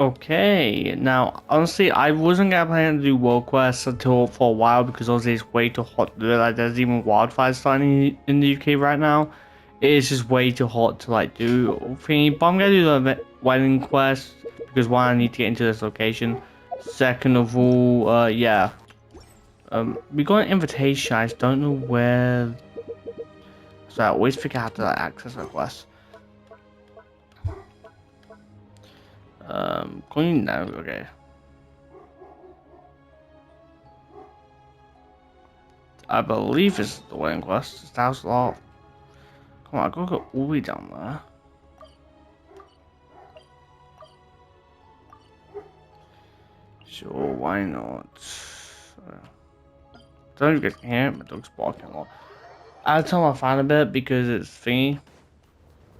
Okay, now honestly, I wasn't gonna plan to do world quests until for a while because obviously it's way too hot to do it. Like, there's even wildfires starting in the UK right now. It is just way too hot to like do thingy. But I'm gonna do the wedding quest because one, I need to get into this location. Second of all, yeah, we got an invitation. I just don't know where. So I always forget how to like, access requests. Going now, okay. I believe it's the wedding quest. It's house lot. Come on, I gotta go all the way down there. Sure, why not? Don't get here, my dog's barking a lot. I'll tell my fan a bit because it's thingy.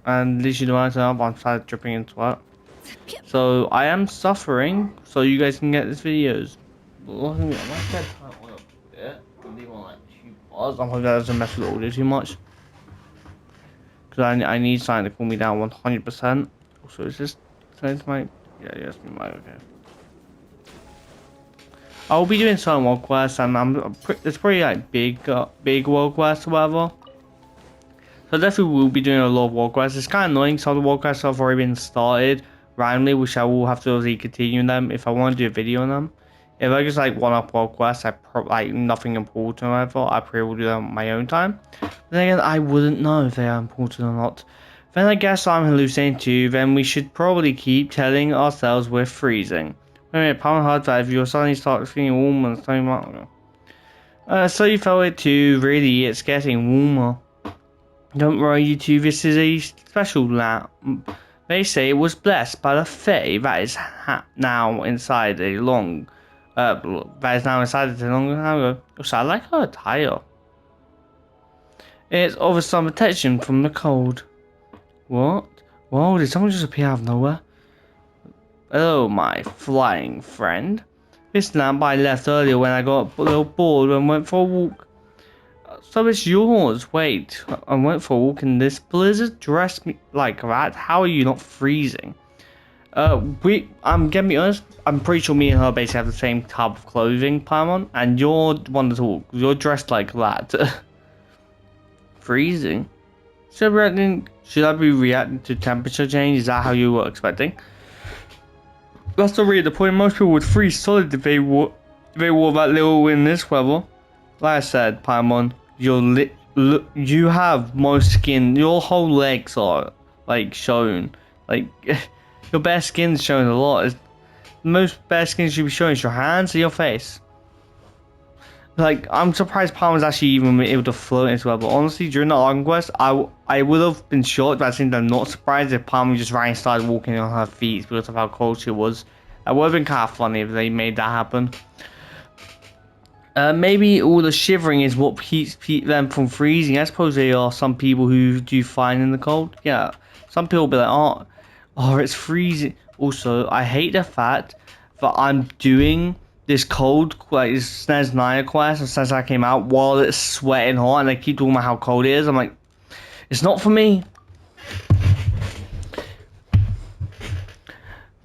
And literally when I turn up, I'm started dripping in sweat. So I am suffering, so you guys can get these videos. Look at me, I might get time on a bit. Leave on like 2 bars. I'm hoping that doesn't mess with the audio too much. Because I need something to cool me down 100%. Also, is this turns my yes, me might okay. I'll be doing some world quests, and it's pretty like big world quests or whatever. So definitely we'll be doing a lot of world quests. It's kind of annoying. Some of the world quests have already been started randomly, which I will have to really continue them if I want to do a video on them. If I just like one-up world quests, like nothing important or whatever, I probably will do them on my own time. But then again, I wouldn't know if they are important or not. Then I guess I'm hallucinating too. Then we should probably keep telling ourselves we're freezing. Wait a minute, Palm Hard Drive, you'll suddenly start feeling warm and so much. So you felt it too, really, it's getting warmer. Don't worry, you two, this is a special lab. They say it was blessed by the Fae that is now inside a long, that is now inside a long time ago. So I like her attire. It's offers some protection from the cold. What? Whoa, did someone just appear out of nowhere? Hello, my flying friend. This lamp I left earlier when I got a little bored and went for a walk. So it's yours. Wait, I went for a walk in this blizzard. Dressed me like that. How are you not freezing? I'm gonna be honest. I'm pretty sure me and her basically have the same type of clothing, Paimon, and you're one to talk. You're dressed like that. Freezing. Should I be reacting to temperature change? Is that how you were expecting? That's not really the point. Most people would freeze solid if they wore that little in this weather. Like I said, Paimon, you have most skin. Your whole legs are like shown. Like your bare skin's shown a lot. Most bare skin should be showing is your hands and your face. Like, I'm surprised Palmer's actually even able to float into well, but honestly, during the Argon Quest, I would have been shocked, but I think I'm not surprised if Palmer just ran and started walking on her feet because of how cold she was. That would have been kind of funny if they made that happen. Maybe all the shivering is what keeps them from freezing. I suppose there are some people who do fine in the cold. Yeah, some people be like, oh, it's freezing. Also, I hate the fact that I'm doing this cold, like this SNES 9 quest since I came out while it's sweating hot and they keep talking about how cold it is. I'm like, it's not for me.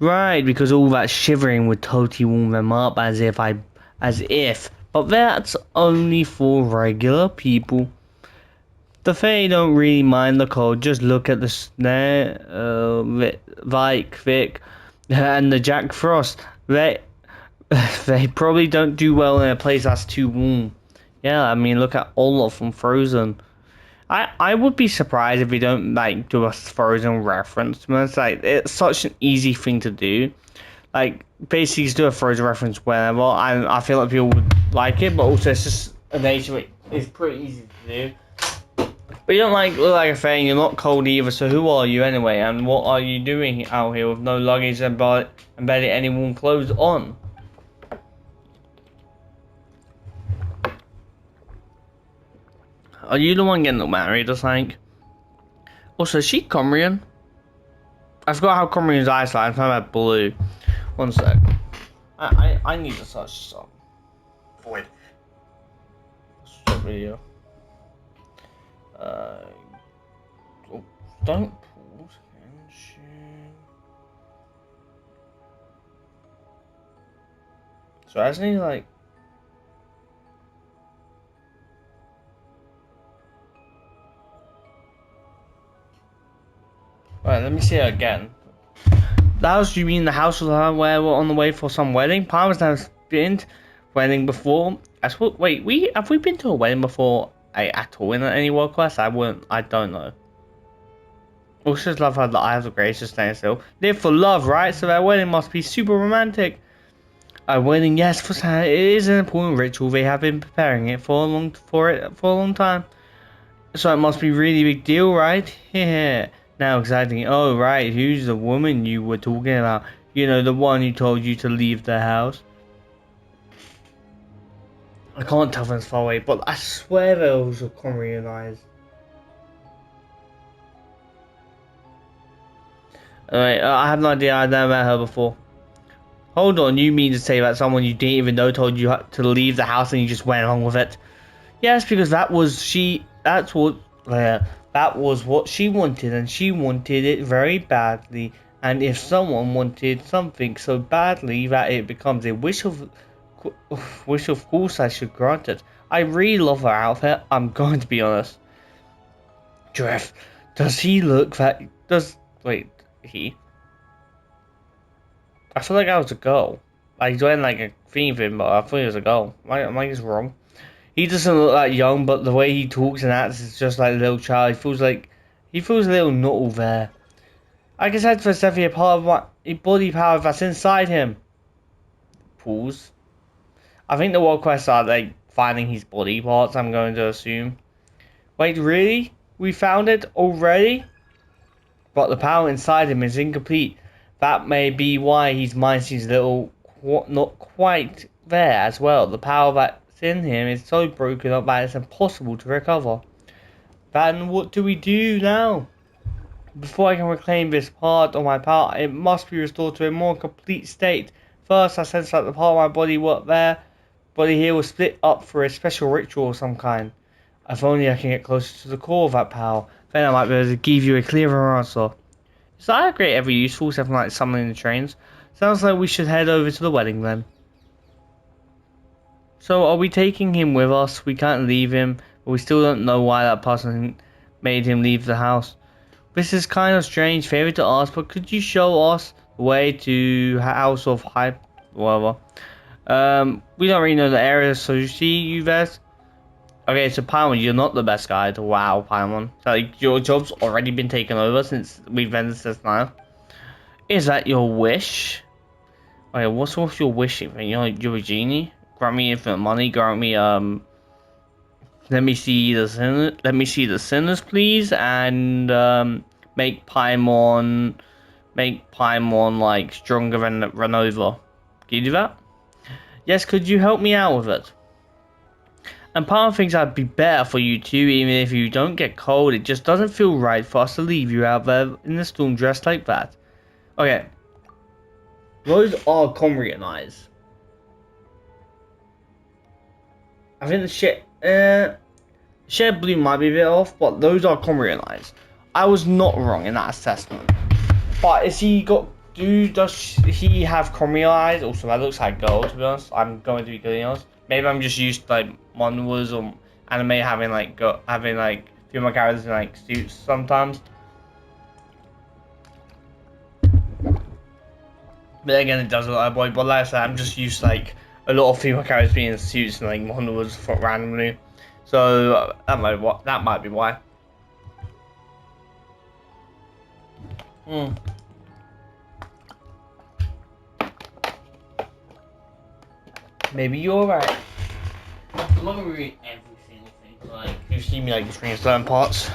Right, because all that shivering would totally warm them up as if, but that's only for regular people. The Fae don't really mind the cold, just look at the Snare, Vic, and the Jack Frost. They probably don't do well in a place that's too warm. Yeah, I mean, look at Olaf from Frozen. I would be surprised if we don't like do a Frozen reference. It's like it's such an easy thing to do. Like basically just do a Frozen reference whenever. I feel like people would like it, but also it's just a nature of it. It's pretty easy to do. But you don't look like a thing. You're not cold either. So who are you anyway? And what are you doing out here with no luggage and barely any warm clothes on? Are you the one getting married or something? Also, is she Comrian? I forgot how Comrian's eyes like. I'm talking about blue. One sec. I need to search some. Void. Stop video. Oh, don't pause. So hasn't he like? Alright, let me see it again. The house, you mean the house where we're on the way for some wedding? Palmer's never been to wedding before. Wait, have we been to a wedding before at all in any world quest? I don't know. Also just love how the Eye of the Grace is staying still. Live for love, right? So that wedding must be super romantic. A wedding, yes, for Santa. It is an important ritual. They have been preparing it for a long time. So it must be a really big deal, right? Yeah. Now exciting. Oh, right. Who's the woman you were talking about? You know, the one who told you to leave the house. I can't tell from far away, but I swear those are Conry and eyes. Alright, I have no idea. I've never met her before. Hold on, you mean to say that someone you didn't even know told you to leave the house and you just went along with it? Yes, because that was what she wanted, and she wanted it very badly. And if someone wanted something so badly that it becomes a wish of course I should grant it. I really love her outfit, I'm going to be honest. Jeff, does he look that... he? I feel like I was a girl. Like, he's wearing like a theme thing, but I thought he was a girl. Am I just wrong? He doesn't look that young, but the way he talks and acts is just like a little child. He feels a little nuttle there. I guess that's definitely a part of my body power that's inside him. Pause. I think the world quests are like finding his body parts, I'm going to assume. Wait, really? We found it already? But the power inside him is incomplete. That may be why his mind seems not quite there as well. The power that's in him is so broken up that it's impossible to recover. Then what do we do now? Before I can reclaim this part of my power, it must be restored to a more complete state. First, I sense that the part of my body here was split up for a special ritual of some kind. If only I can get closer to the core of that power, then I might be able to give you a clearer answer. Is that a great ever useful, something like summoning the trains? Sounds like we should head over to the wedding then. So are we taking him with us? We can't leave him, but we still don't know why that person made him leave the house. This is kind of strange favor to ask, but could you show us the way to House of Hype? Whatever. We don't really know the area, so you see, you guys. Okay, so Paimon, you're not the best guide. Wow, Paimon. So, like, your job's already been taken over since we've ended this now. Is that your wish? Okay, what's your wish? You're a genie? Grant me infinite money, grant me, let me see the sinners, please, and, make Paimon, like, stronger than Renova. Can you do that? Yes, could you help me out with it? And part of things I'd be better for you too, even if you don't get cold. It just doesn't feel right for us to leave you out there in the storm dressed like that. Okay. Those are Comrian eyes. I think the shade blue might be a bit off, but those are Comrian eyes. I was not wrong in that assessment. But does he have Comrian eyes? Also, that looks like gold, to be honest. I'm going to be good honest. Maybe I'm just used to like manhwas or anime having female characters in like suits sometimes. But again, it does look like a boy. But like I said, I'm just used to like a lot of female characters being in suits and like manhwas for randomly. So that might be why. Maybe you're right. I'm not gonna read every single thing, like you see me like reading certain parts.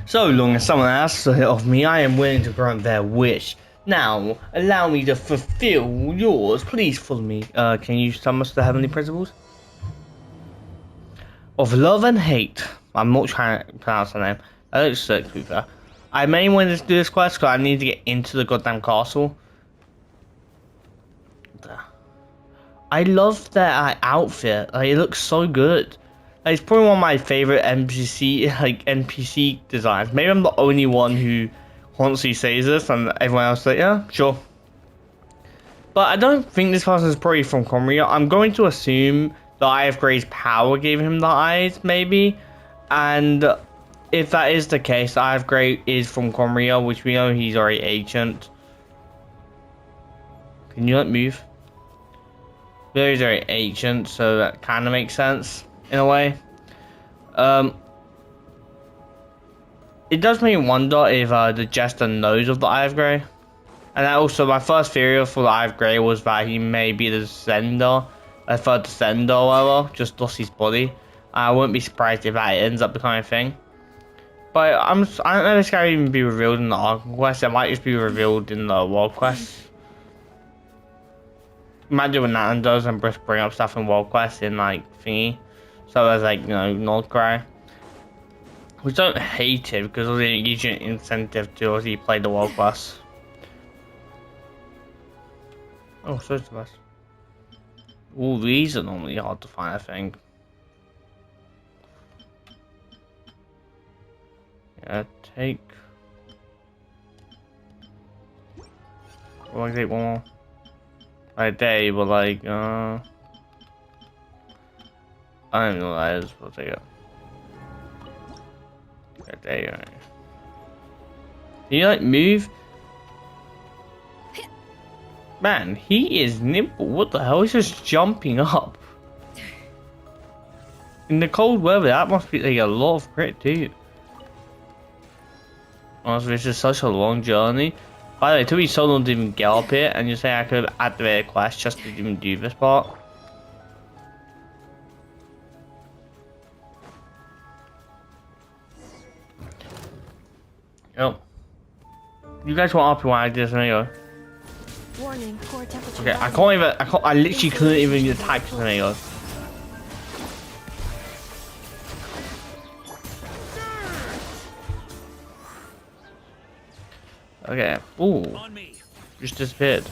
So long as someone asks of me, I am willing to grant their wish. Now, allow me to fulfill yours. Please follow me. Can you summon us the heavenly principles? Of love and hate. I'm not trying to pronounce the name. That looks sick, to be fair. I mainly wanted to do this quest because I need to get into the goddamn castle. I love that outfit. Like, it looks so good. Like, it's probably one of my favorite NPC designs. Maybe I'm the only one who constantly says this, and everyone else is like, yeah, sure. But I don't think this person is probably from Conria. I'm going to assume the Eye of Grey's power gave him the eyes, maybe. And if that is the case, the Eye of Grey is from Conria, which we know he's already ancient. Can you move? He's very ancient, so that kind of makes sense in a way. It does make me wonder if the Jester knows of the Eye of Grey. And also, my first theory for the Eye of Grey was that he may be the Descender, a third Descender or whatever, just lost his body. I wouldn't be surprised if that ends up becoming a thing. But I don't know if this guy even be revealed in the Arkham quest. It might just be revealed in the World quest. Imagine when Nathan does and just bring up stuff in World quest in like thingy. So there's like, you know, Nordcry. We don't hate it because it gives you an incentive to obviously play the World quest. Oh, so it's the best. All these are normally hard to find, I think. Yeah, take. Well, I take one more. Like day, but like, I don't even know what that is. We'll take it. A day, right? Can you like move? Man, he is nimble. What the hell? He's just jumping up. In the cold weather, that must be like a lot of grit too. Honestly, this is such a long journey. By the way, it took me so long to even get up here, and you say I could have activated a quest just to even do this part. Yo. You guys want RP when I do this video? Warning, core temperature. Okay, I literally couldn't even attack this video. Okay. Ooh. Just disappeared.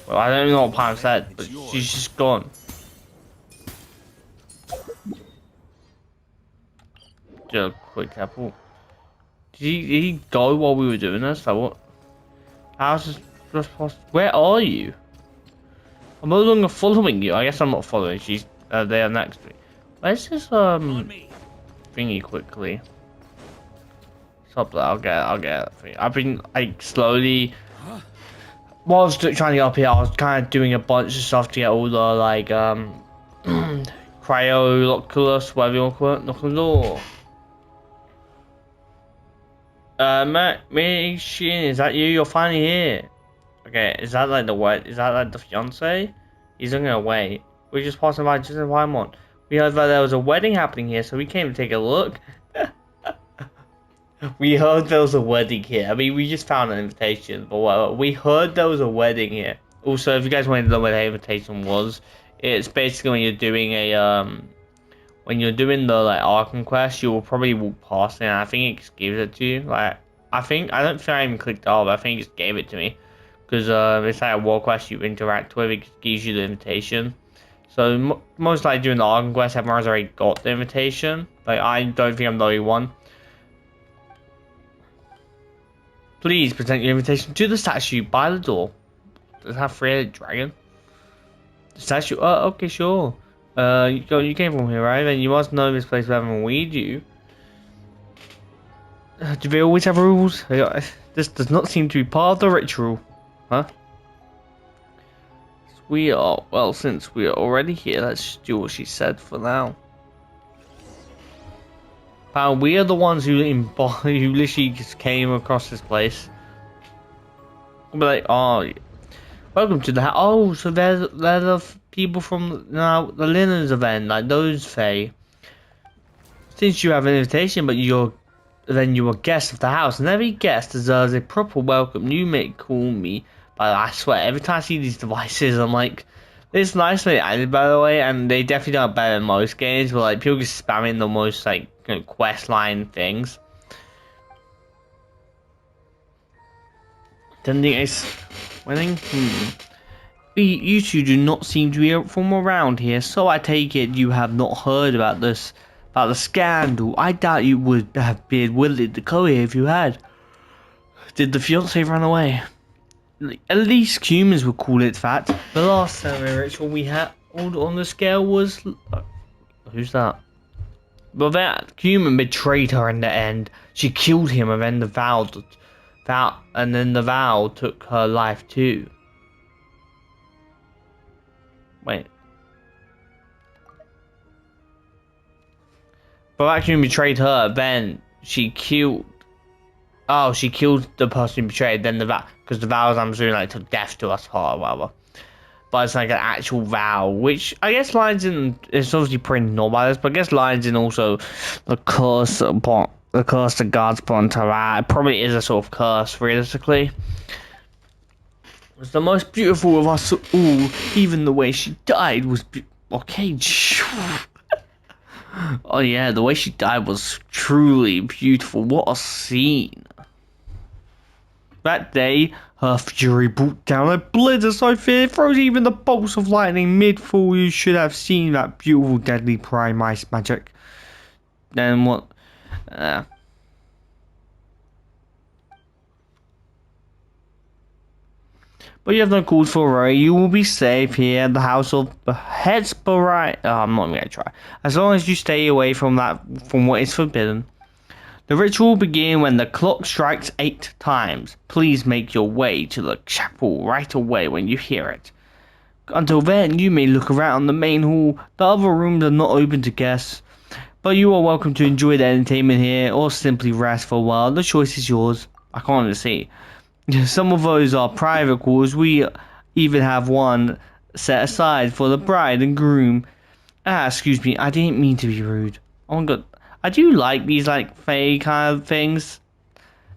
Well, I don't even know what Pam said, but she's just gone. Just a quick apple. Did he go while we were doing this? Like what? How's this just possible? Where are you? I'm no longer following you. I guess I'm not following. She's there next to me. Where's this thingy quickly? Stop that. I'll get it. I've been like slowly. While I was trying to get up here, I was kind of doing a bunch of stuff to get all the like Cryoloculus, whatever you want to call it. Knock on the door. Shin, is that you? You're finally here. Okay, is that like the what? Is that like the fiance? He's looking away. We're just passing by just in Paimon. We heard that there was a wedding happening here, so we came to take a look. We heard there was a wedding here. I mean, we just found an invitation, but whatever. We heard there was a wedding here. Also, if you guys want to know what the invitation was, it's basically when you're doing a when you're doing the like Arkham quest, you will probably walk past it, and I think it just gives it to you. Like, I don't think I even clicked off, I think it just gave it to me. Because it's like a war quest you interact with, it gives you the invitation. So most likely during the Arkham quest, everyone's already got the invitation. Like, I don't think I'm the only one. Please present your invitation to the statue by the door. Does it have three-headed dragon? The statue? Oh, okay, sure. You came from here, right? Then you must know this place better than we do. Do they always have rules? This does not seem to be part of the ritual. Huh? Since we are already here, let's just do what she said for now. Pal, we are the ones who literally just came across this place. We'll be like, oh, welcome to the house. Oh, so they're the people from the Linens event, like those Fae. Since you have an invitation, but you're a guest of the house, and every guest deserves a proper welcome. You may call me, but I swear, every time I see these devices, I'm like, it's nicely added, by the way, and they definitely do it better than most games, but like people just spamming the most like quest line things. Tending ace winning. You two do not seem to be from around here, so I take it you have not heard about this. About the scandal. I doubt you would have been willing to go here if you had. Did the fiance run away? At least humans would call it that. The last ceremony ritual we had on the scale was... who's that? But that human betrayed her in the end. She killed him, and then the vow took her life too. Wait. But that human betrayed her, then she killed... oh, she killed the person who betrayed, then the vow... because the vows, I'm assuming, like, took death to us part or whatever. But it's like an actual vow, which I guess lines in... it's obviously pretty normal, but I guess lines in also the curse upon... the curse the gods put onto her. It probably is a sort of curse, realistically. It's the most beautiful of us all. Even the way she died was... okay, oh yeah, the way she died was truly beautiful. What a scene. That day, her fury brought down a blizzard so fierce it froze even the bolts of lightning mid-fall. You should have seen that beautiful deadly prime ice magic. Then what? But you have no cause for worry. You will be safe here at the house of the Hesperite. Oh, I'm not even gonna try. As long as you stay away from what is forbidden. The ritual will begin when the clock strikes 8 times. Please make your way to the chapel right away when you hear it. Until then, you may look around the main hall. The other rooms are not open to guests, but you are welcome to enjoy the entertainment here or simply rest for a while. The choice is yours. I can't even see. Some of those are private quarters. We even have one set aside for the bride and groom. Excuse me, I didn't mean to be rude. Oh my god. I do like these like fae kind of things.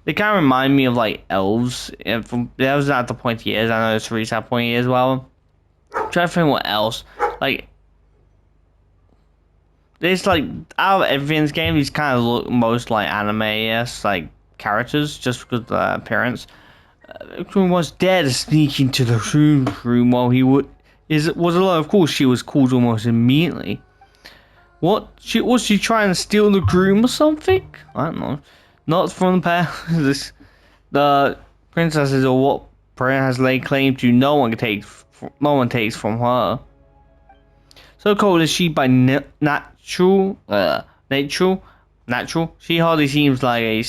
They kind of remind me of like elves. From elves at the pointy ears. I know it's Reese at pointy ears as well. I'm trying to think what else. Like there's like out of everything's game, these kind of look most like anime-esque like characters just because of the appearance. Everyone was there to sneak into the room while he was alone. Of course, she was called almost immediately. What? Was she trying to steal the groom or something? I don't know. Not from the palace. The princesses or what Brian has laid claim to, no one takes from her. So cold is she by natural. She hardly seems like a.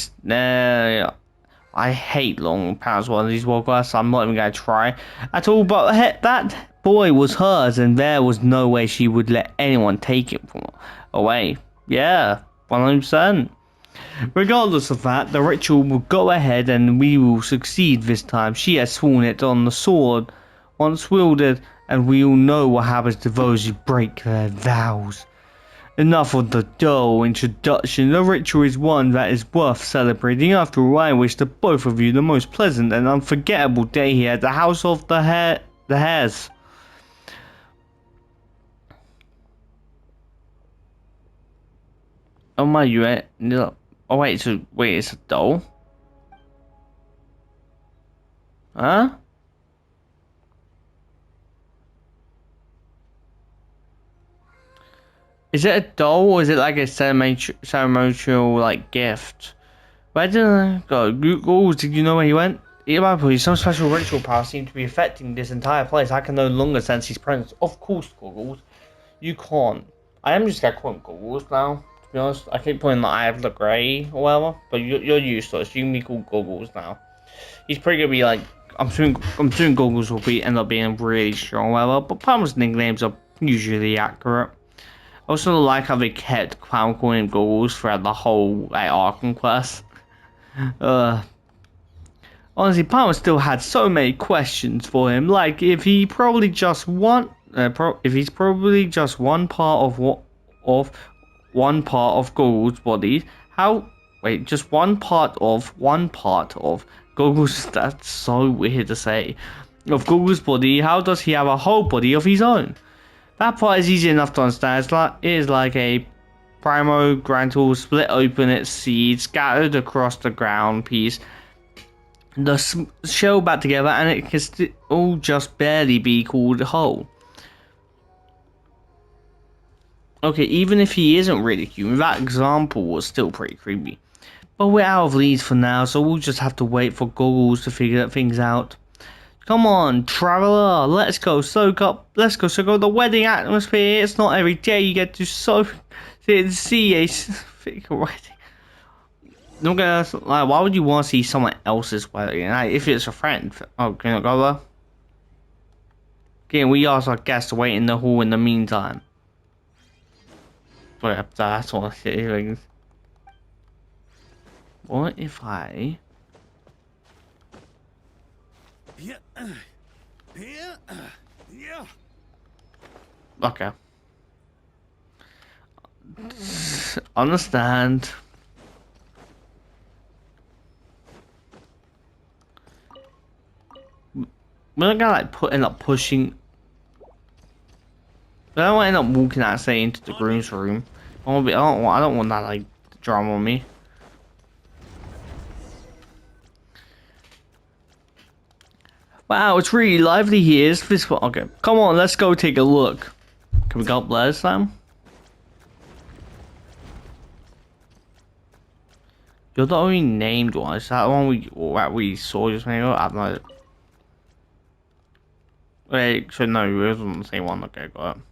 I hate long pants one of these world class, so I'm not even gonna try at all. But that boy was hers, and there was no way she would let anyone take it from her away. Yeah, 100%. Regardless of that, the ritual will go ahead, and we will succeed this time. She has sworn it on the sword, once wielded, and we all know what happens to those who break their vows. Enough of the dull introduction. The ritual is one that is worth celebrating. After all, I wish to both of you the most pleasant and unforgettable day here at the House of the Hares. Oh my, you ain't... no. Oh wait, it's a doll? Huh? Is it a doll or is it like a ceremonial like gift? Where did I go? Google, did you know where he went? Some special ritual power seems to be affecting this entire place. I can no longer sense his presence. Of course, Goggles. You can't. I am just gonna call him Goggles now. To be honest, I keep putting the eye of the grey or whatever, but you're used to it. So you can be called Goggles now. He's probably gonna be like, I'm assuming Goggles will end up being really strong or whatever, but Palmer's nicknames are usually accurate. I also like how they kept calling him Goggles throughout the whole Arkham quest. Honestly, Palmer still had so many questions for him. Like if he's probably just one part of Goggles' body. Just one part of Goggles. That's so weird to say. Of Goggles' body, how does he have a whole body of his own? That part is easy enough to understand. It is like a Primograntor split open its seeds, scattered across the ground piece, the shell back together, and it can all just barely be called whole. Okay, even if he isn't really human, that example was still pretty creepy. But we're out of leads for now, so we'll just have to wait for Goggles to figure things out. Come on, traveler, let's go soak up the wedding atmosphere. It's not every day you get to see a fake wedding. No, guys, like, why would you want to see someone else's wedding? Like, if it's a friend. Oh, can I go there? Again, we ask our guests to wait in the hall in the meantime. But that's what I'm saying. What if I... Okay. Understand. We're not gonna like end up pushing. I don't want to end up walking out, say, into the groom's room. I don't want that like drama on me. Wow, it's really lively here. Is this one? Okay, come on, let's go take a look. Can we go up there this time? You're the only named one. Is that the one we saw just now? I don't know. Wait, so no, it wasn't the same one. Okay, got it.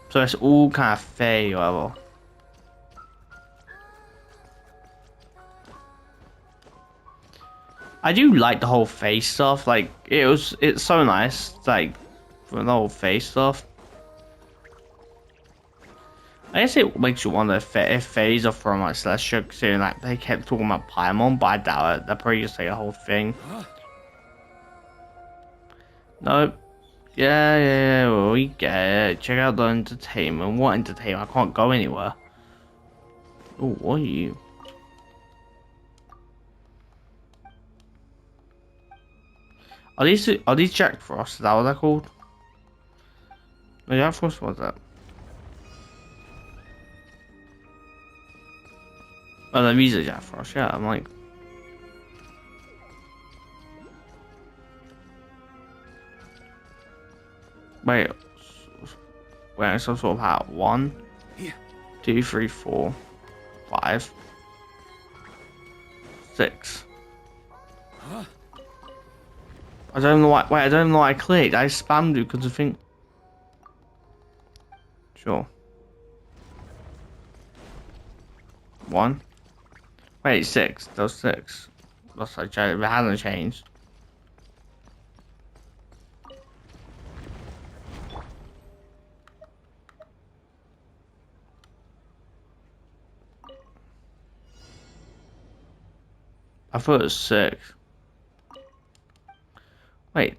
So it's all kind of fair, whatever. I do like the whole face stuff. Like it's so nice. Like for the whole face stuff. I guess it makes you wonder if Fays are from like Celestia, considering like they kept talking about Paimon, but I doubt it. They'll probably just say the whole thing. Nope. Yeah, well, we get it. Check out the entertainment. What entertainment? I can't go anywhere. Oh, what are you? Are these Jack Frost? Is that what they're called? No, Jack Frost, what's that? Oh, these are Jack Frost, yeah, I'm like... Wait, some sort of hat. 1, 2, 3, 4, 5, 6. I don't know why. Wait, I don't know why I clicked. I spammed it because I think. Sure. 1. Wait, 6. Those 6. That's like it hasn't changed. I thought it was 6. Wait.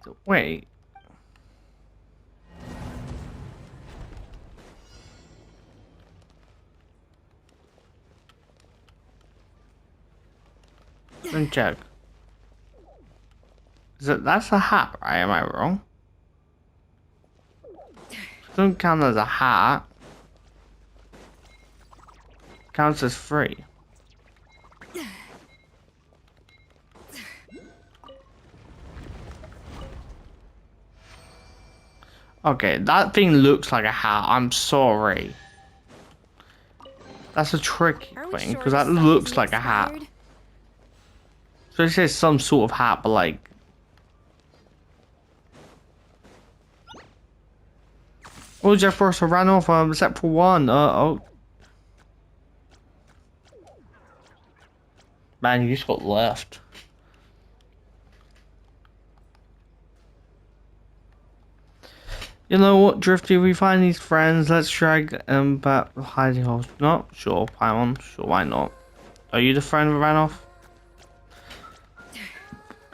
Let me check. That's a hat, right? Am I wrong? Doesn't count as a hat. Counts as 3. Okay, that thing looks like a hat. I'm sorry. That's a tricky thing because that looks like a hat. So it says some sort of hat, but like. Oh, Jeff Frost ran off except for 1. Oh. Man, you just got left. You know what, Drifty? We find these friends. Let's drag them back to hiding holes. Not sure, Paimon. Sure, why not? Are you the friend who ran off?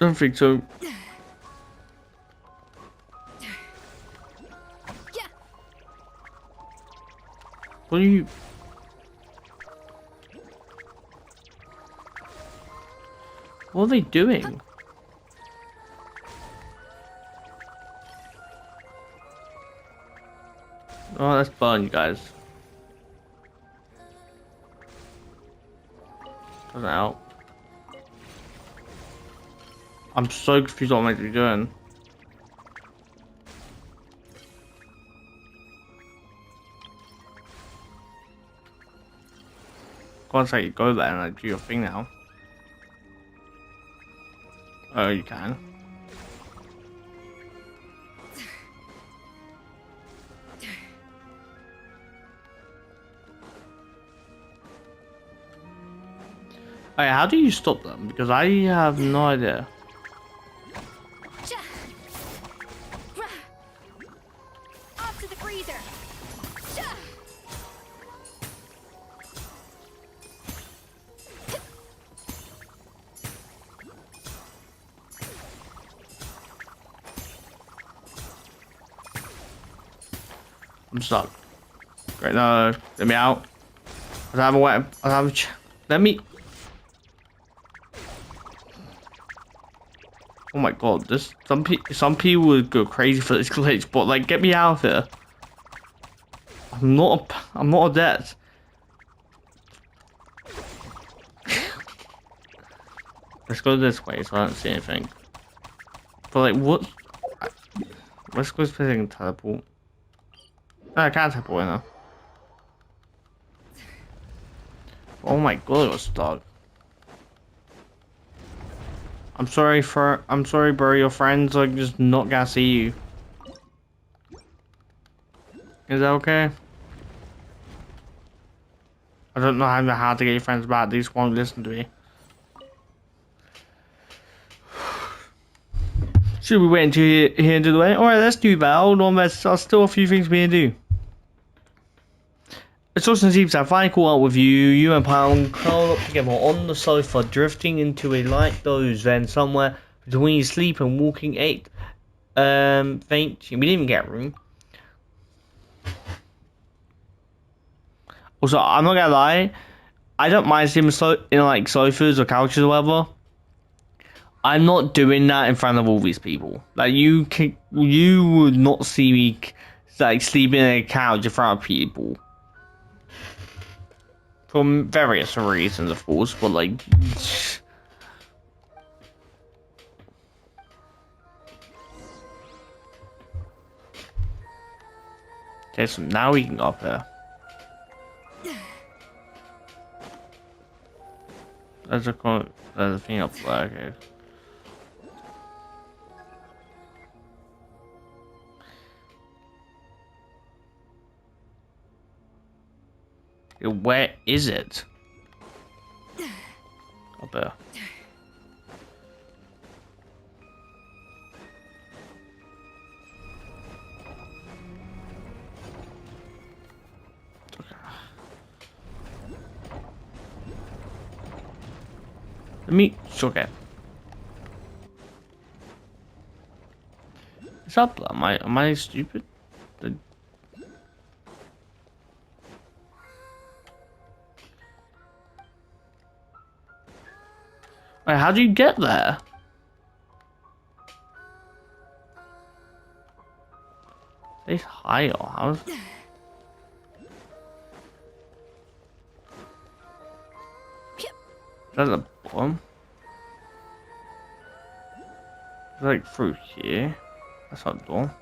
Don't think so. What are you? What are they doing? Oh, let's burn you guys. Doesn't help. I'm so confused what I'm meant to be doing. can't say you go there and like do your thing now. Oh, you can. Hey, how do you stop them? Because I have no idea. Off to the freezer. I'm stuck. Great, no, let me out. I have a weapon. I have a let me. Oh my god, this some people would go crazy for this glitch, but like, get me out of here. I'm not a debt. Let's go this way so I don't see anything. But like, what? Let's go to teleport. No, I can't teleport now. Oh my god, it was stuck. I'm sorry, bro. Your friends are just not gonna see you. Is that okay? I don't know how to get your friends back. They just won't listen to me. Should we wait until here and do the way? Alright, let's do that. Hold on, there's still a few things we can do. It's also seems I finally caught up with you. You and Pound curled up together on the sofa, drifting into a light doze. Then somewhere between sleep and walking ate faint. We didn't even get a room. Also, I'm not gonna lie, I don't mind sleeping in like sofas or couches or whatever. I'm not doing that in front of all these people. Like, you would not see me like sleeping in a couch in front of people. For various reasons, of course, but like... Okay, so now we can go up there. There's a thing up there, okay. Where is it? Up there. Okay. What's up? Am I stupid? Wait, how do you get there? It's higher. How's... That's a bottom. It's like through here. That's not a door.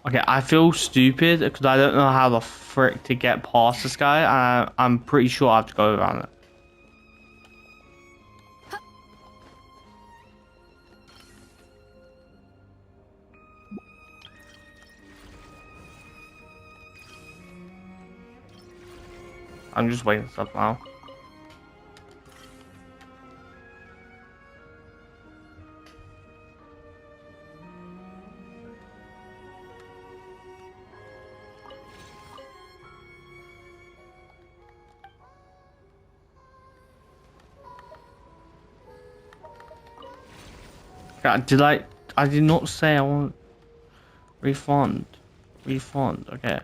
Okay, I feel stupid because I don't know how the frick to get past this guy. I'm pretty sure I have to go around it. I'm just waiting stuff now. God, I did not say I want refund. Refund, okay.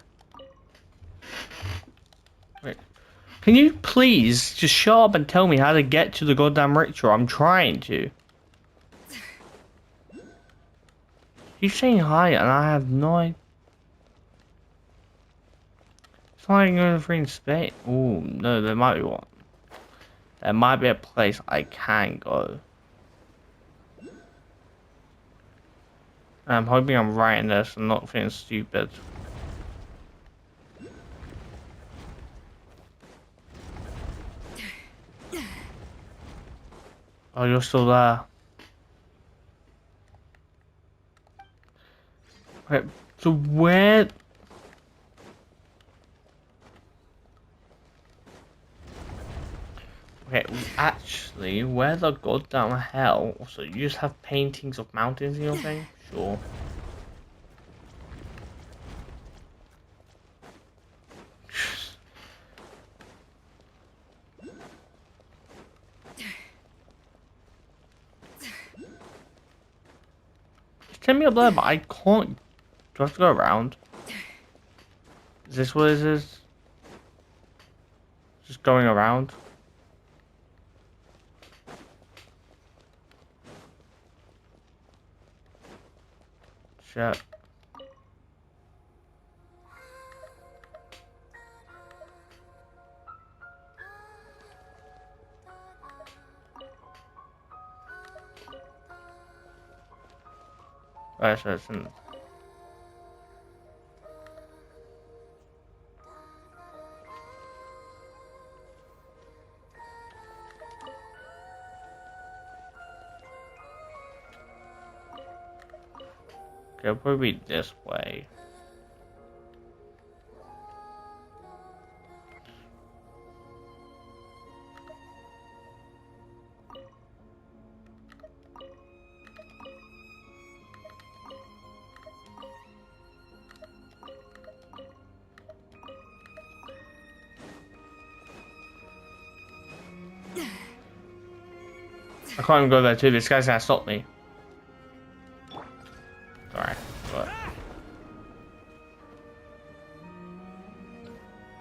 Wait. Can you please just shut up and tell me how to get to the goddamn ritual? I'm trying to. He's saying hi and I have no idea. It's not even going to free space. Oh, no, there might be one. There might be a place I can go. I'm hoping I'm right in this and not feeling stupid. Oh, you're still there. Wait, so where... Okay, actually, where the goddamn hell? So you just have paintings of mountains in your thing? Sure. Send me up there, but I can't. Do I have to go around? Is this what it is? Just going around? Shit. Alright, so it's in... Okay, it'll probably be this way. I can't even go there too, this guy's gonna stop me. Sorry, but...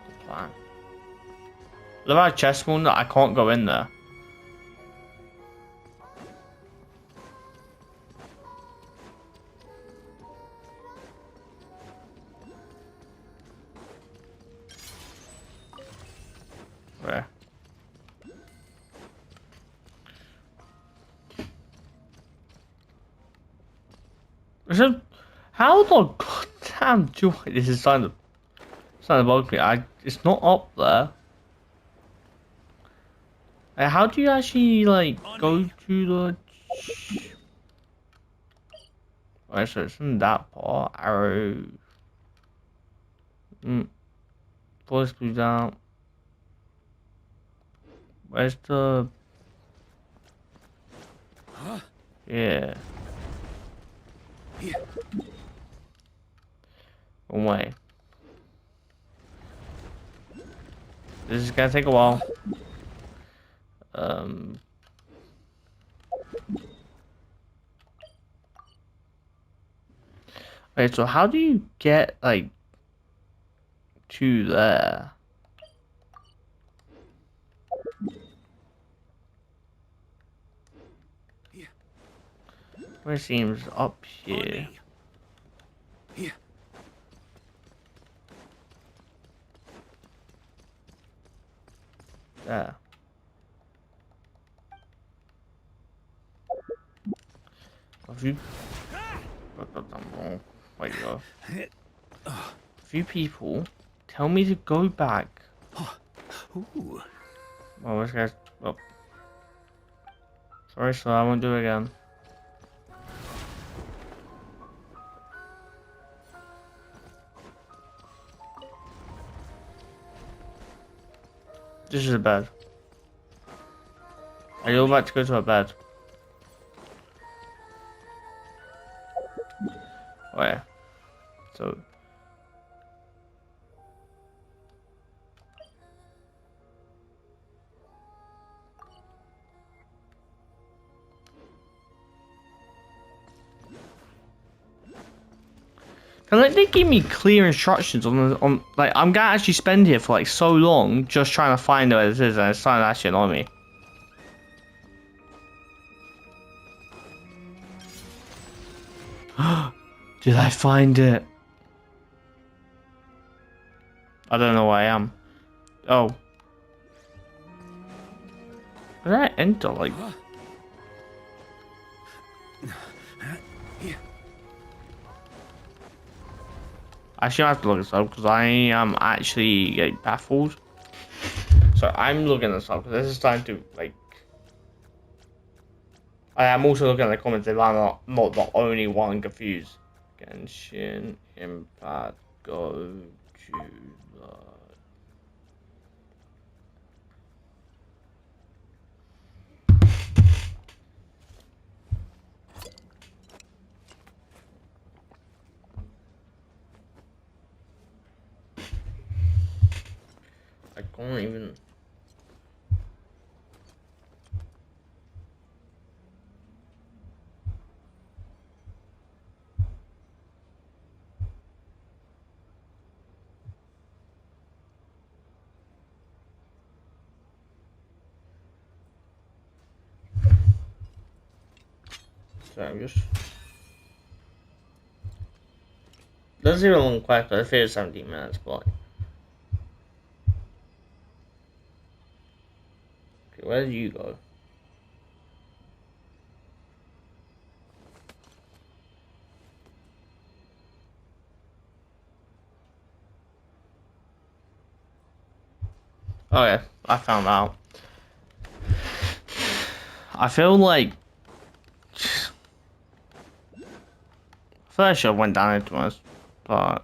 Good plan. Look at chest wound that I can't go in there. Where? So, how the goddamn joy this is starting to bug me. It's not up there. How do you actually like go to the? Alright, so it's in that part. Arrow. Voice blue down. Where's the? Yeah. One way. This is gonna take a while. Okay, so how do you get like to there? Where it seems up here. There. Have you? Wait, a few people tell me to go back. Ooh. Oh, this guy's. Oh. Sorry, sir, I won't do it again. This is a bed. Are you about to go to a bed? Oh yeah. So. Like they give me clear instructions on like I'm gonna actually spend here for like so long just trying to find where this is, and it's starting to actually annoy me. Did I find it? I don't know where I am. Oh. Where did I enter? Like. Actually, I have to look this up because I am actually like, baffled. So I'm looking this up because this is starting to like. I am also looking at the comments if I'm not the only one confused. Genshin Impact go to the. I can't even. So I'm just. Doesn't even long quite, but I feel 17 minutes, but. Okay, where did you go? Oh yeah, I found out. I feel like I should have went down into us, but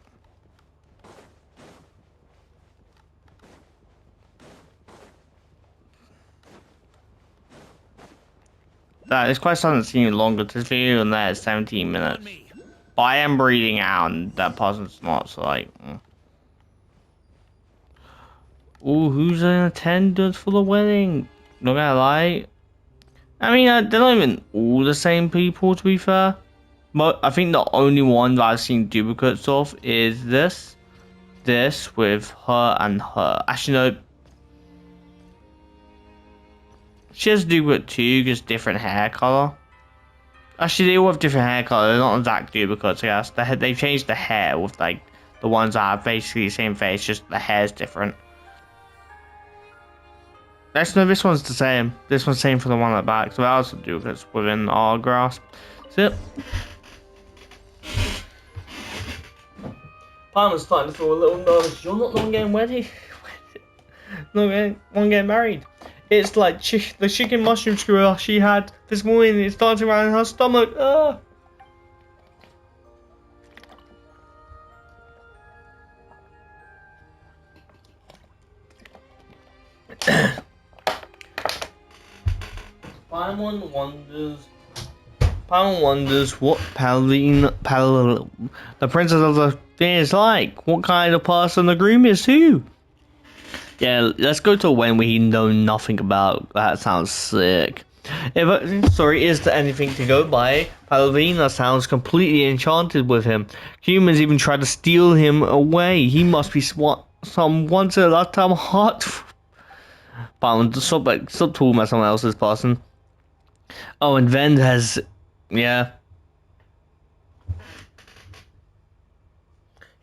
this quest doesn't seem longer. This video and that is 17 minutes. But I am breathing out and that person's not, so like. Ooh, who's in attendance for the wedding? Not gonna lie. I mean, they're not even all the same people, to be fair. But I think the only one that I've seen duplicates of is this with her and her. Actually, no. She has a duplicate too, just different hair color. Actually, they all have different hair color. They're not exact duplicates, I guess. They changed the hair with like the ones that have basically the same face, just the hair's different. Actually, no, this one's the same. This one's the same for the one at the back. So that also duplicates within our grasp. So, Palmer's starting to feel a little nervous. You're not the one getting ready. One getting married. It's like the chicken mushroom skewer she had this morning. It's dancing around in her stomach. Paimon wonders what the princess of the thing is like. What kind of person the groom is too. Yeah, let's go to a wedding we know nothing about. That sounds sick. Is there anything to go by? Palutena sounds completely enchanted with him. Humans even tried to steal him away. He must be some once in a lifetime hot. But stop talking about someone else's person. Oh, and Vend has, yeah.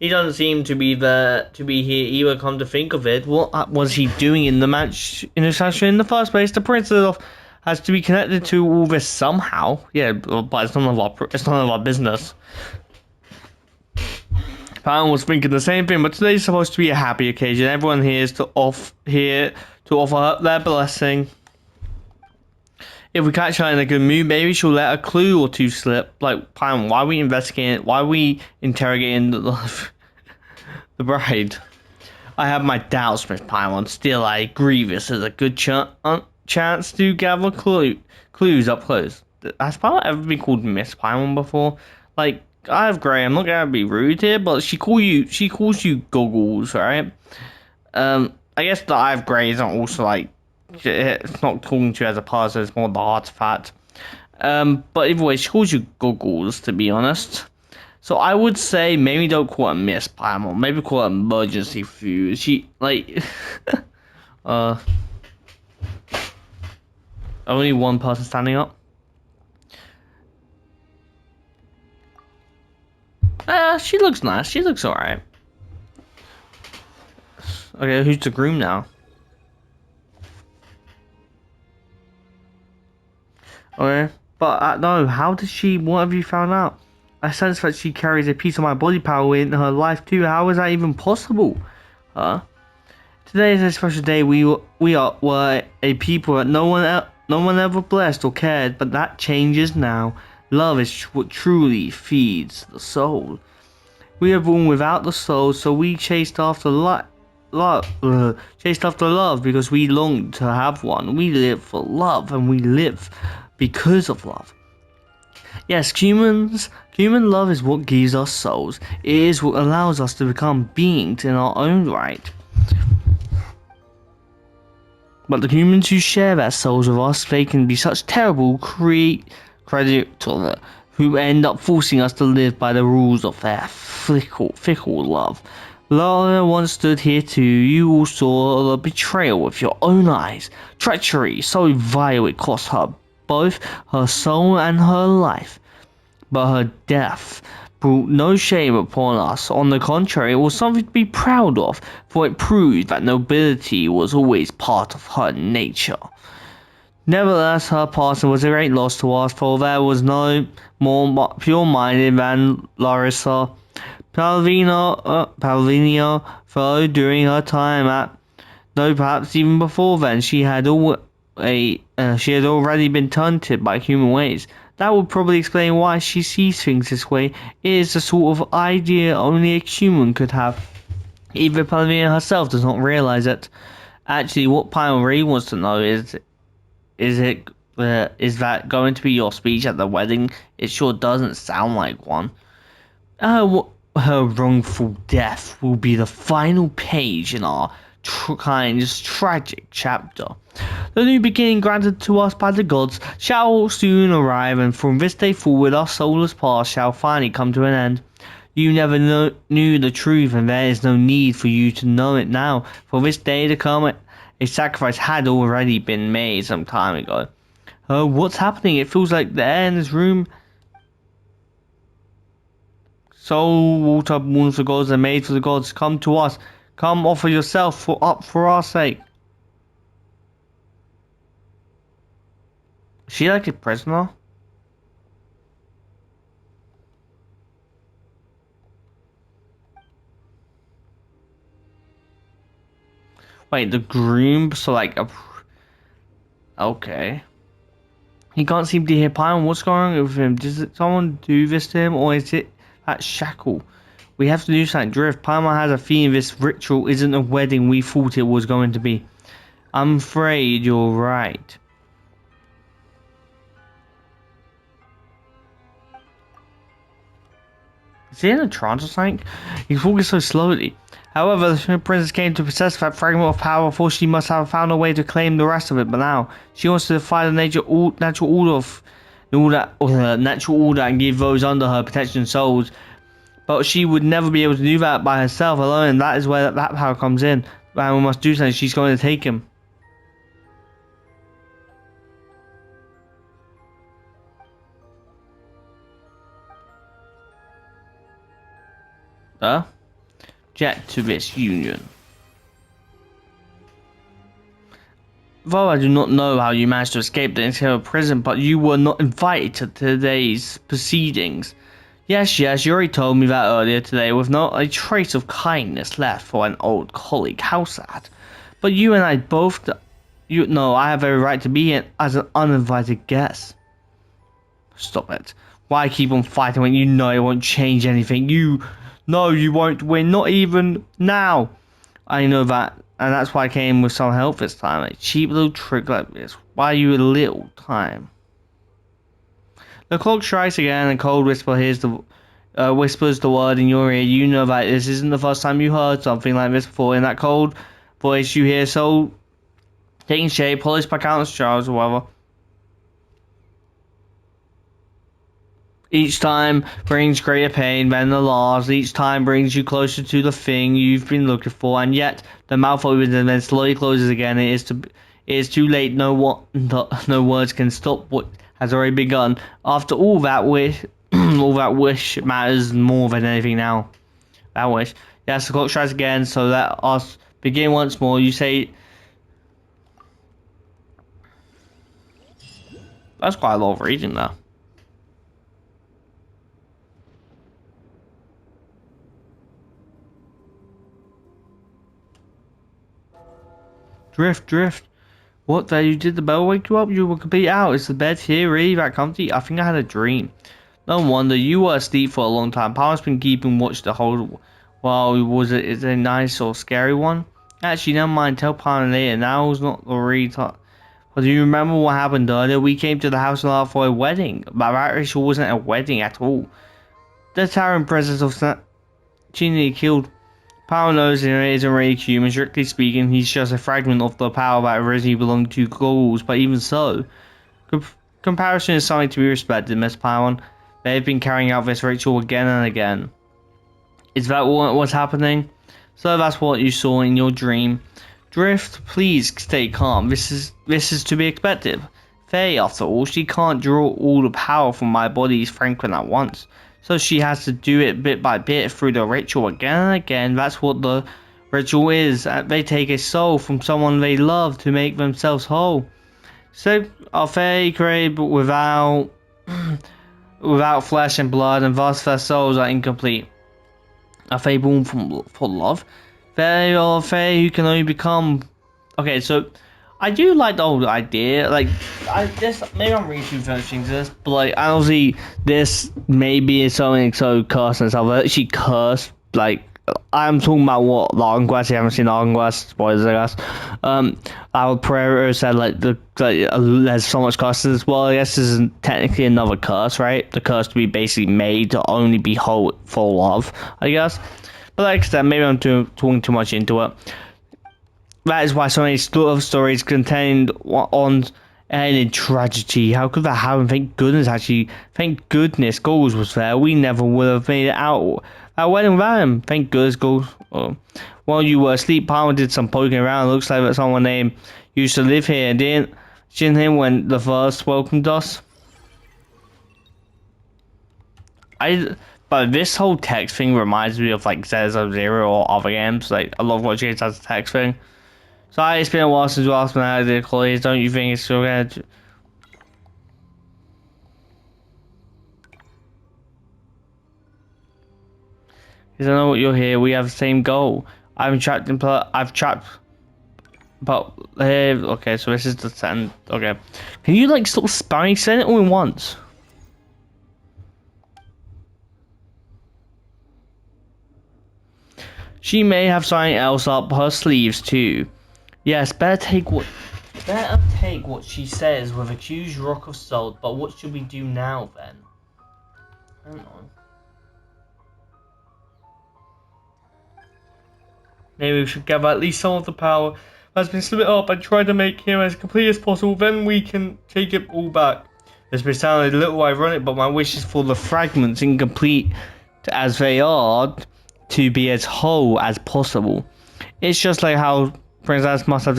He doesn't seem to be here either. Come to think of it, what was he doing in the match in the first place? The princess has to be connected to all this somehow. Yeah, but it's none of our business. Pan was thinking the same thing, but today's supposed to be a happy occasion. Everyone here is to offer their blessing. If we catch her in a good mood, maybe she'll let a clue or two slip. Like, Pan, why are we investigating? Why are we interrogating the bride? I have my doubts, Miss Paimon. Still, I agree this is a good chance to gather clues up close. Has Paimon ever been called Miss Paimon before? Like, I have Grey. I'm not gonna be rude here, but she calls you Goggles, right? I guess the I have Grey isn't also like. It's not talking to you as a person, it's more the artifact. But either way, she calls you Goggles, to be honest. So I would say maybe don't call her Miss Paimon, maybe call her Emergency Food. She, like, only one person standing up. She looks nice, she looks alright. Okay, who's the groom now? Okay, but no, how did she? What have you found out? I sense that she carries a piece of my body power in her life too. How is that even possible? Huh? Today is a special day. Were a people that no one ever blessed or cared, but that changes now. Love is what truly feeds the soul. We are born without the soul, so we chased after chased after love because we longed to have one. We live for love, and we live because of love. Yes, human love is what gives us souls. It is what allows us to become beings in our own right. But the humans who share their souls with us, they can be such terrible creatures who end up forcing us to live by the rules of their fickle love. Lara once stood here too. You all saw the betrayal with your own eyes. Treachery so vile it cost her both her soul and her life. But her death brought no shame upon us. On the contrary, it was something to be proud of, for it proved that nobility was always part of her nature. Nevertheless, her passing was a great loss to us, for there was no more pure-minded than Larissa. Palvinia, though during her time at, though perhaps even before then, she had already been tainted by human ways. That would probably explain why she sees things this way. It is the sort of idea only a human could have. Even Palvina herself does not realize it. Actually, what Pyle really wants to know is that going to be your speech at the wedding? It sure doesn't sound like one. Her wrongful death will be the final page in our tragic chapter. The new beginning granted to us by the gods shall soon arrive, and from this day forward our soulless past shall finally come to an end. You never knew the truth, and there is no need for you to know it now. For this day to come, a sacrifice had already been made some time ago. What's happening? It feels like the air in this room. Soul, water, born for the gods and made for the gods, come to us. Come, offer yourself up for our sake. Is she like a prisoner? Wait, the groom? So like a... Okay. He can't seem to hear Pyron. What's going on with him? Does someone do this to him, or is it that shackle? We have to do something. Drift. Paimon has a feeling this ritual isn't the wedding we thought it was going to be. I'm afraid you're right. Is he in a trance or something? He's walking so slowly. However, the princess came to possess that fragment of power, for she must have found a way to claim the rest of it. But now she wants to defy the natural order natural order and give those under her protection souls. But she would never be able to do that by herself alone, and that is where that power comes in. And we must do something. She's going to take him. Jet to this union. Though I do not know how you managed to escape the interior prison, but you were not invited to today's proceedings. Yes, you already told me that earlier today, with not a trace of kindness left for an old colleague. How sad. But you and I both... You know, I have every right to be here as an uninvited guest. Stop it. Why keep on fighting when you know it won't change anything? No, you won't win, not even now. I know that, and that's why I came with some help this time. A cheap little trick like this. Why you a little time? The clock strikes again, and a cold whisper whispers the word in your ear. You know that this isn't the first time you heard something like this before. In that cold voice you hear soul taking shape, polished by countless trials or whatever. Each time brings greater pain than the last. Each time brings you closer to the thing you've been looking for, and yet the mouth opens and then slowly closes again. It is too late. No words can stop what has already begun. After all that wish, all that wish matters more than anything now. That wish. Yes, the clock strikes again. So let us begin once more. You say. That's quite a lot of reading, though. Drift. What, that you did the bell wake you up? You were completely out. Is the bed here really that comfy? I think I had a dream. No wonder, you were asleep for a long time. Power's been keeping watch the whole while. Was it is a nice or scary one? Actually, never mind, tell Power later. Now's not the retard. But do you remember what happened earlier? We came to the house for a wedding. But that actually wasn't a wedding at all. The towering presence of she nearly killed. Power knows it isn't really human. Strictly speaking, he's just a fragment of the power that originally belonged to Goggles. But even so, comparison is something to be respected, Miss Power. They've been carrying out this ritual again and again. Is that what was happening? So that's what you saw in your dream. Drift, please stay calm. This is to be expected. Faye, after all, she can't draw all the power from my body's Franklin at once. So she has to do it bit by bit through the ritual again and again. That's what the ritual is. They take a soul from someone they love to make themselves whole. So are Faye created without flesh and blood, and thus their souls are incomplete. Are Faye born for love? Faye or Faye who can only become... Okay, so I do like the whole idea. Like, maybe I'm reading too much into this, but like, honestly, this maybe is something so cursed and stuff. But she cursed. Like, I'm talking about what the Argon Quest. You haven't seen the Argon Quest, spoilers, I guess. Our prayer said there's so much curse as well. I guess this is technically another curse, right? The curse to be basically made to only be whole for love, I guess. But like I said, maybe I'm talking too much into it. That is why so many stories contained on ending tragedy. How could that happen? Thank goodness Goggles was there. We never would have made it out that wedding without him. Thank goodness Goggles. While you were asleep, Palmer did some poking around. It looks like that someone named used to live here and didn't him when the first welcomed us. But this whole text thing reminds me of like Zero or other games. Like, I love watching it as a text thing. Sorry, it's been a while since we asked me how to call. Don't you think it's still gonna... Because I know what you're here. We have the same goal. But okay, so this is the send. Okay, can you like stop spamming? Send it all in once. She may have something else up her sleeves too. Yes, better take what she says with a huge rock of salt. But what should we do now then? I don't know. Maybe we should gather at least some of the power that's been split up and try to make him as complete as possible. Then we can take it all back. This may sound a little ironic, but my wish is for the fragments, incomplete as they are, to be as whole as possible. It's just like how Princess must have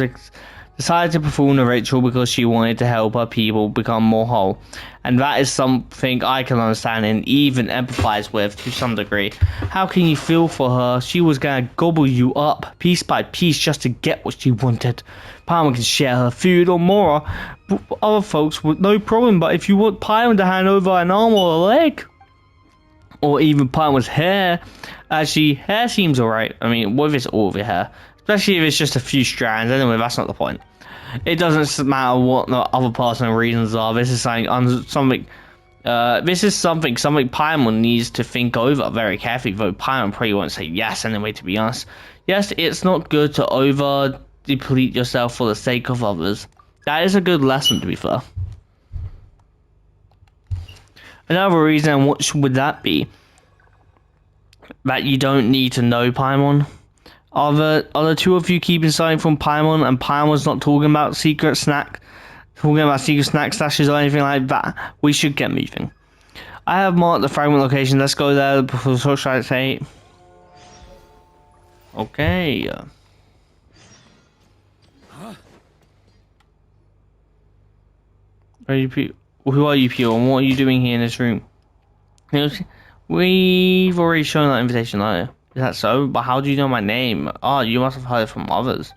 decided to perform the ritual because she wanted to help her people become more whole. And that is something I can understand and even empathize with to some degree. How can you feel for her? She was gonna gobble you up piece by piece just to get what she wanted. Palmer can share her food or more. Other folks with no problem, but if you want Palmer to hand over an arm or a leg, or even Palmer's hair, actually, hair seems alright. I mean, what if it's all of your hair? Especially if it's just a few strands. Anyway, that's not the point. It doesn't matter what the other personal reasons are. This is something Paimon needs to think over very carefully, though Paimon probably won't say yes anyway, to be honest. Yes, it's not good to over deplete yourself for the sake of others. That is a good lesson, to be fair. Another reason, what would that be? That you don't need to know Paimon? Are the two of you keeping something from Paimon, and Paimon's not talking about secret snack stashes or anything like that? We should get moving. I have marked the fragment location. Let's go there before I say. Okay. Who are you, Pure, and what are you doing here in this room? We've already shown that invitation earlier. Is that so? But how do you know my name? Oh, you must have heard it from others.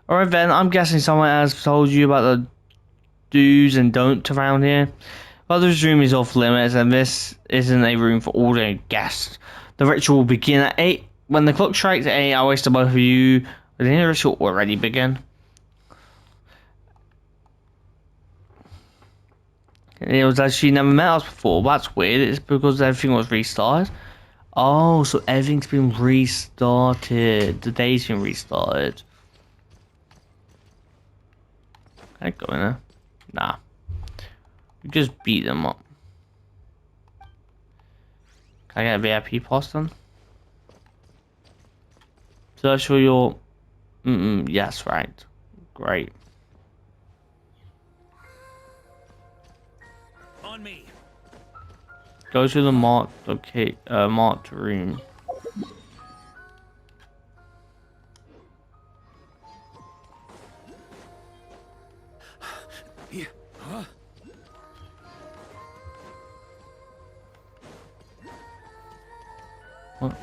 Alright then, I'm guessing someone has told you about the do's and don'ts around here. Well, this room is off limits, and this isn't a room for ordinary guests. The ritual will begin at 8. When the clock strikes 8, I'll wait to both of you. Did the ritual already begin? It was actually never met us before. That's weird. It's because everything was restarted. Oh, so everything's been restarted. The day's been restarted. Can I go in there? Nah. We just beat them up. Can I get a VIP pass then? Search for your... yes, right. Great. On me. Go to the marked room. Yeah. Huh? What?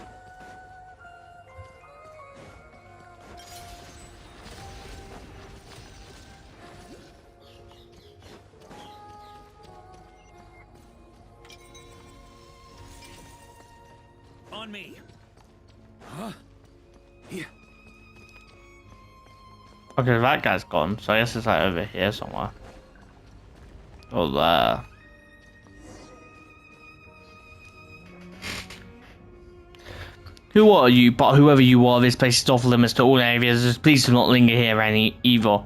On me. Huh? Yeah. Okay, that guy's gone, so I guess it's like over here somewhere. Or there. Who are you? But whoever you are, this place is off limits to all areas. Just please do not linger here any either.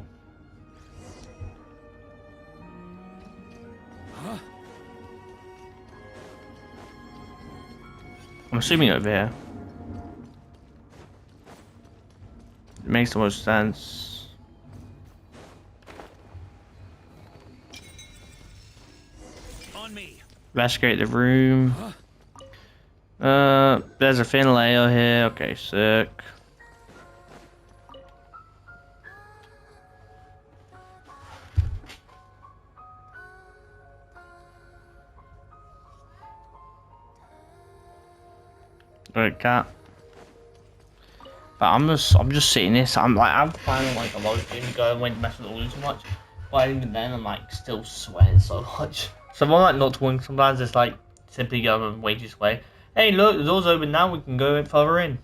Huh? I'm assuming over here. It makes the most sense. On me. Investigate the room. Huh? There's a thin layer here. Okay, sick. Alright, cat. But I'm just sitting this. I'm finding like a lot of things going when you mess with all too much. But even then, I'm like still sweating so much. So if I'm like not doing, sometimes it's like simply going way too sway. Hey, look, the door's open now. We can go further in.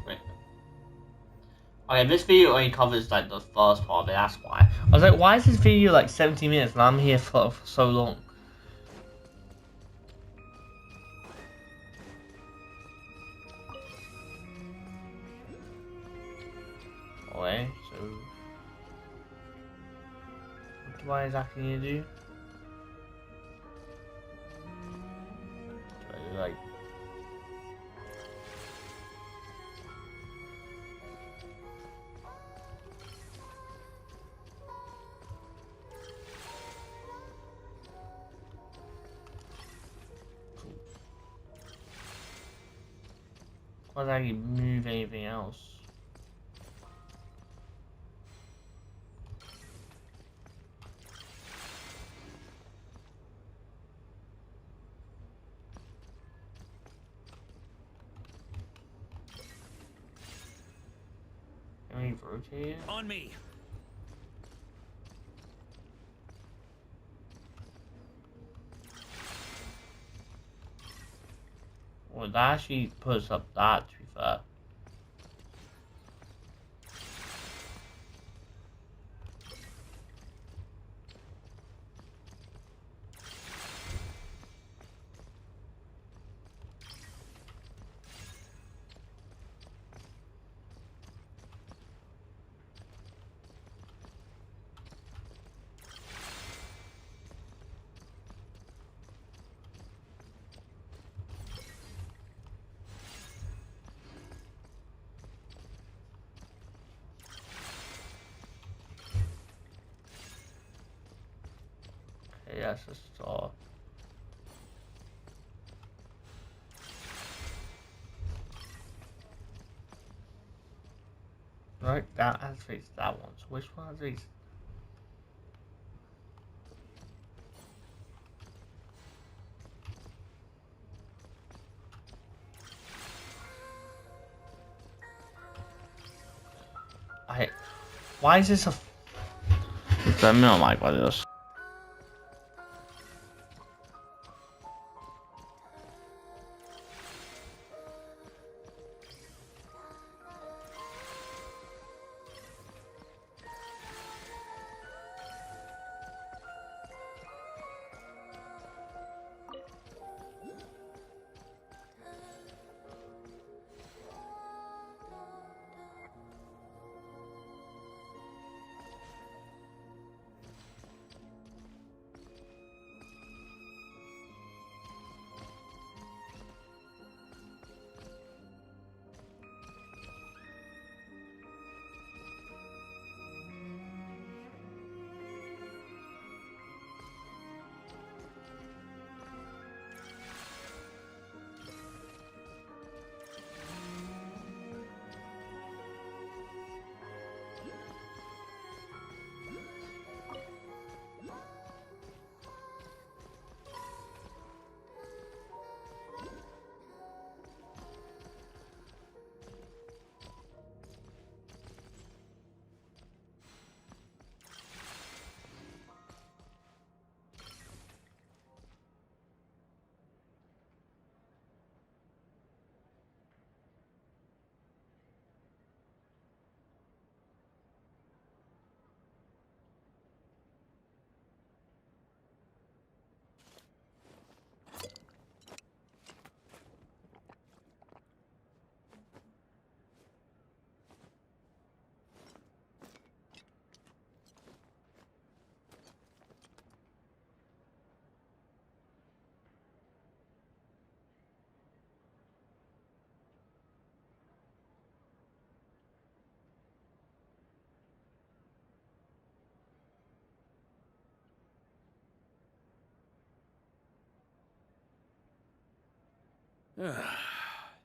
Wait. Okay, this video only covers like the first part of it. That's why. I was like, why is this video like 17 minutes and I'm here for so long? Okay, so what do I exactly need to do? Do I do like can't actually move anything else? Can we rotate it? On me. Well, that actually puts up that, to be fair. Okay, that's a start. Right, that activates that one. So which one activates? Why is this a? I don't like what it is.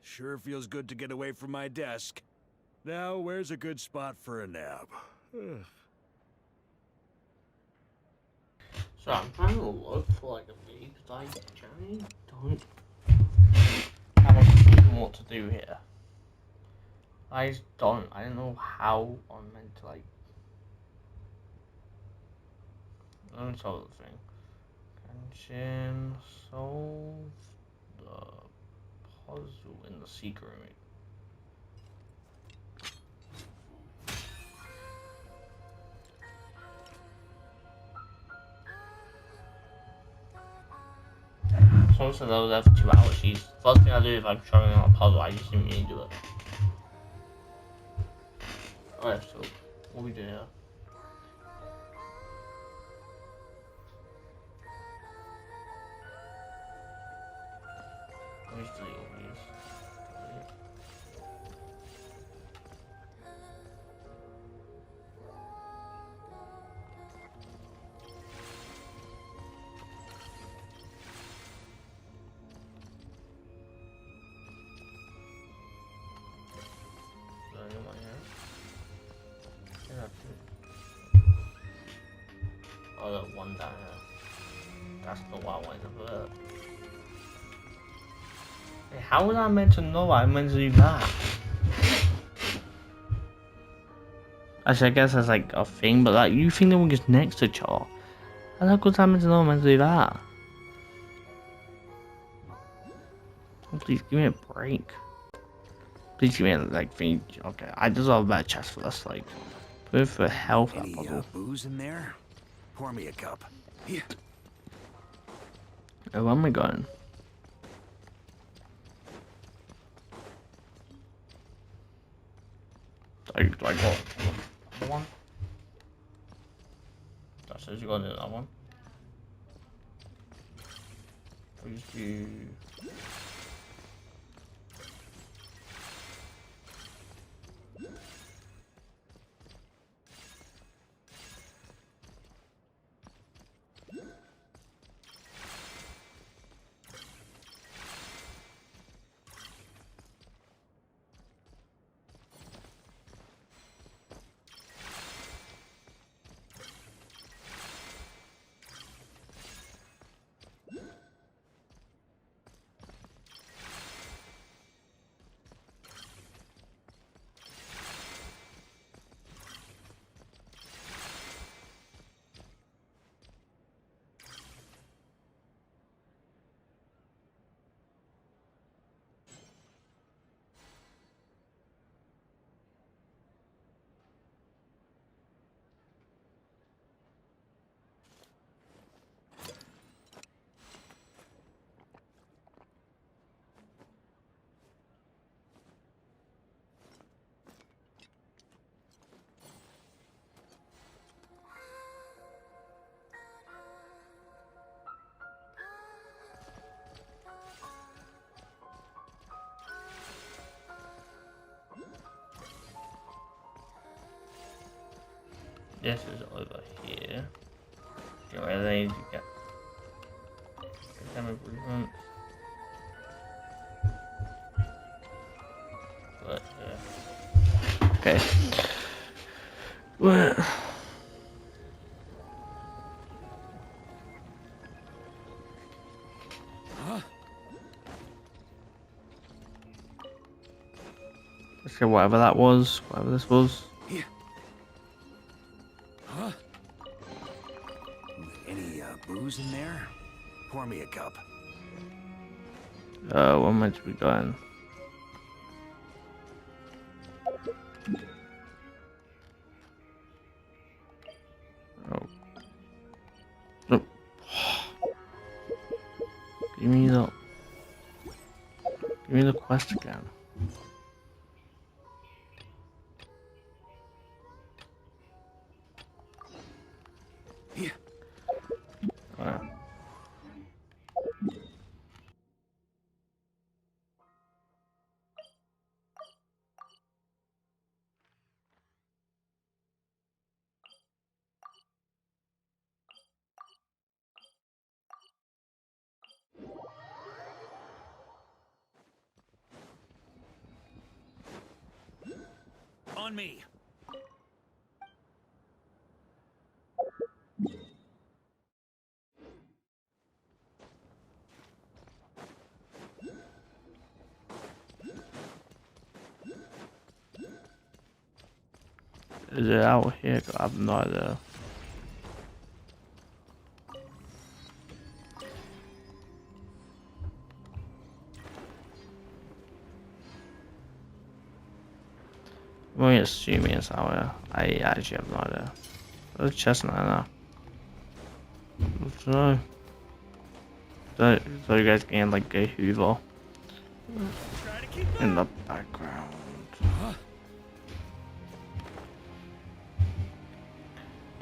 Sure feels good to get away from my desk. Now, where's a good spot for a nap? So I'm trying to look for like a video because I generally don't have a clue what to do here. I just don't. I don't know how I'm meant to like. Let me solve the thing. Genshin solve the puzzle in the secret room. So that was there for 2 hours. She's first thing I do if I'm struggling on a puzzle, I just immediately do it. Alright, so what we do here? Let me just delete all these. Oh, that one down here. That's the one I wanted to put. Hey, how was I meant to know I'm meant to do that? Actually, I guess that's like a thing, but like, you think the one gets next to Char? How the heck was I meant to know I'm meant to do that? Oh, please give me a break. Please give me a like thing. Okay, I deserve a better chest for this. Like, put it for health. That Any puzzle. booze in there? Pour me a cup. Yeah. Oh, where am I going? Do I got another one? That says you got another one. Please do. This is over here. Do you know where to get them improvements? But yeah. Okay. What? Huh? Let's get whatever that was, whatever this was. Yeah. Huh? Any booze in there? Pour me a cup. Where am I to be going? Oh. Oh. Give me the. Give me the quest again. Yeah. Alright. on me. Is it out here? I have no idea. I'm only assuming it's out here. I actually have no idea. There's a chestnut now. I don't know. So you guys can like a Hoover Try to keep in up. the background.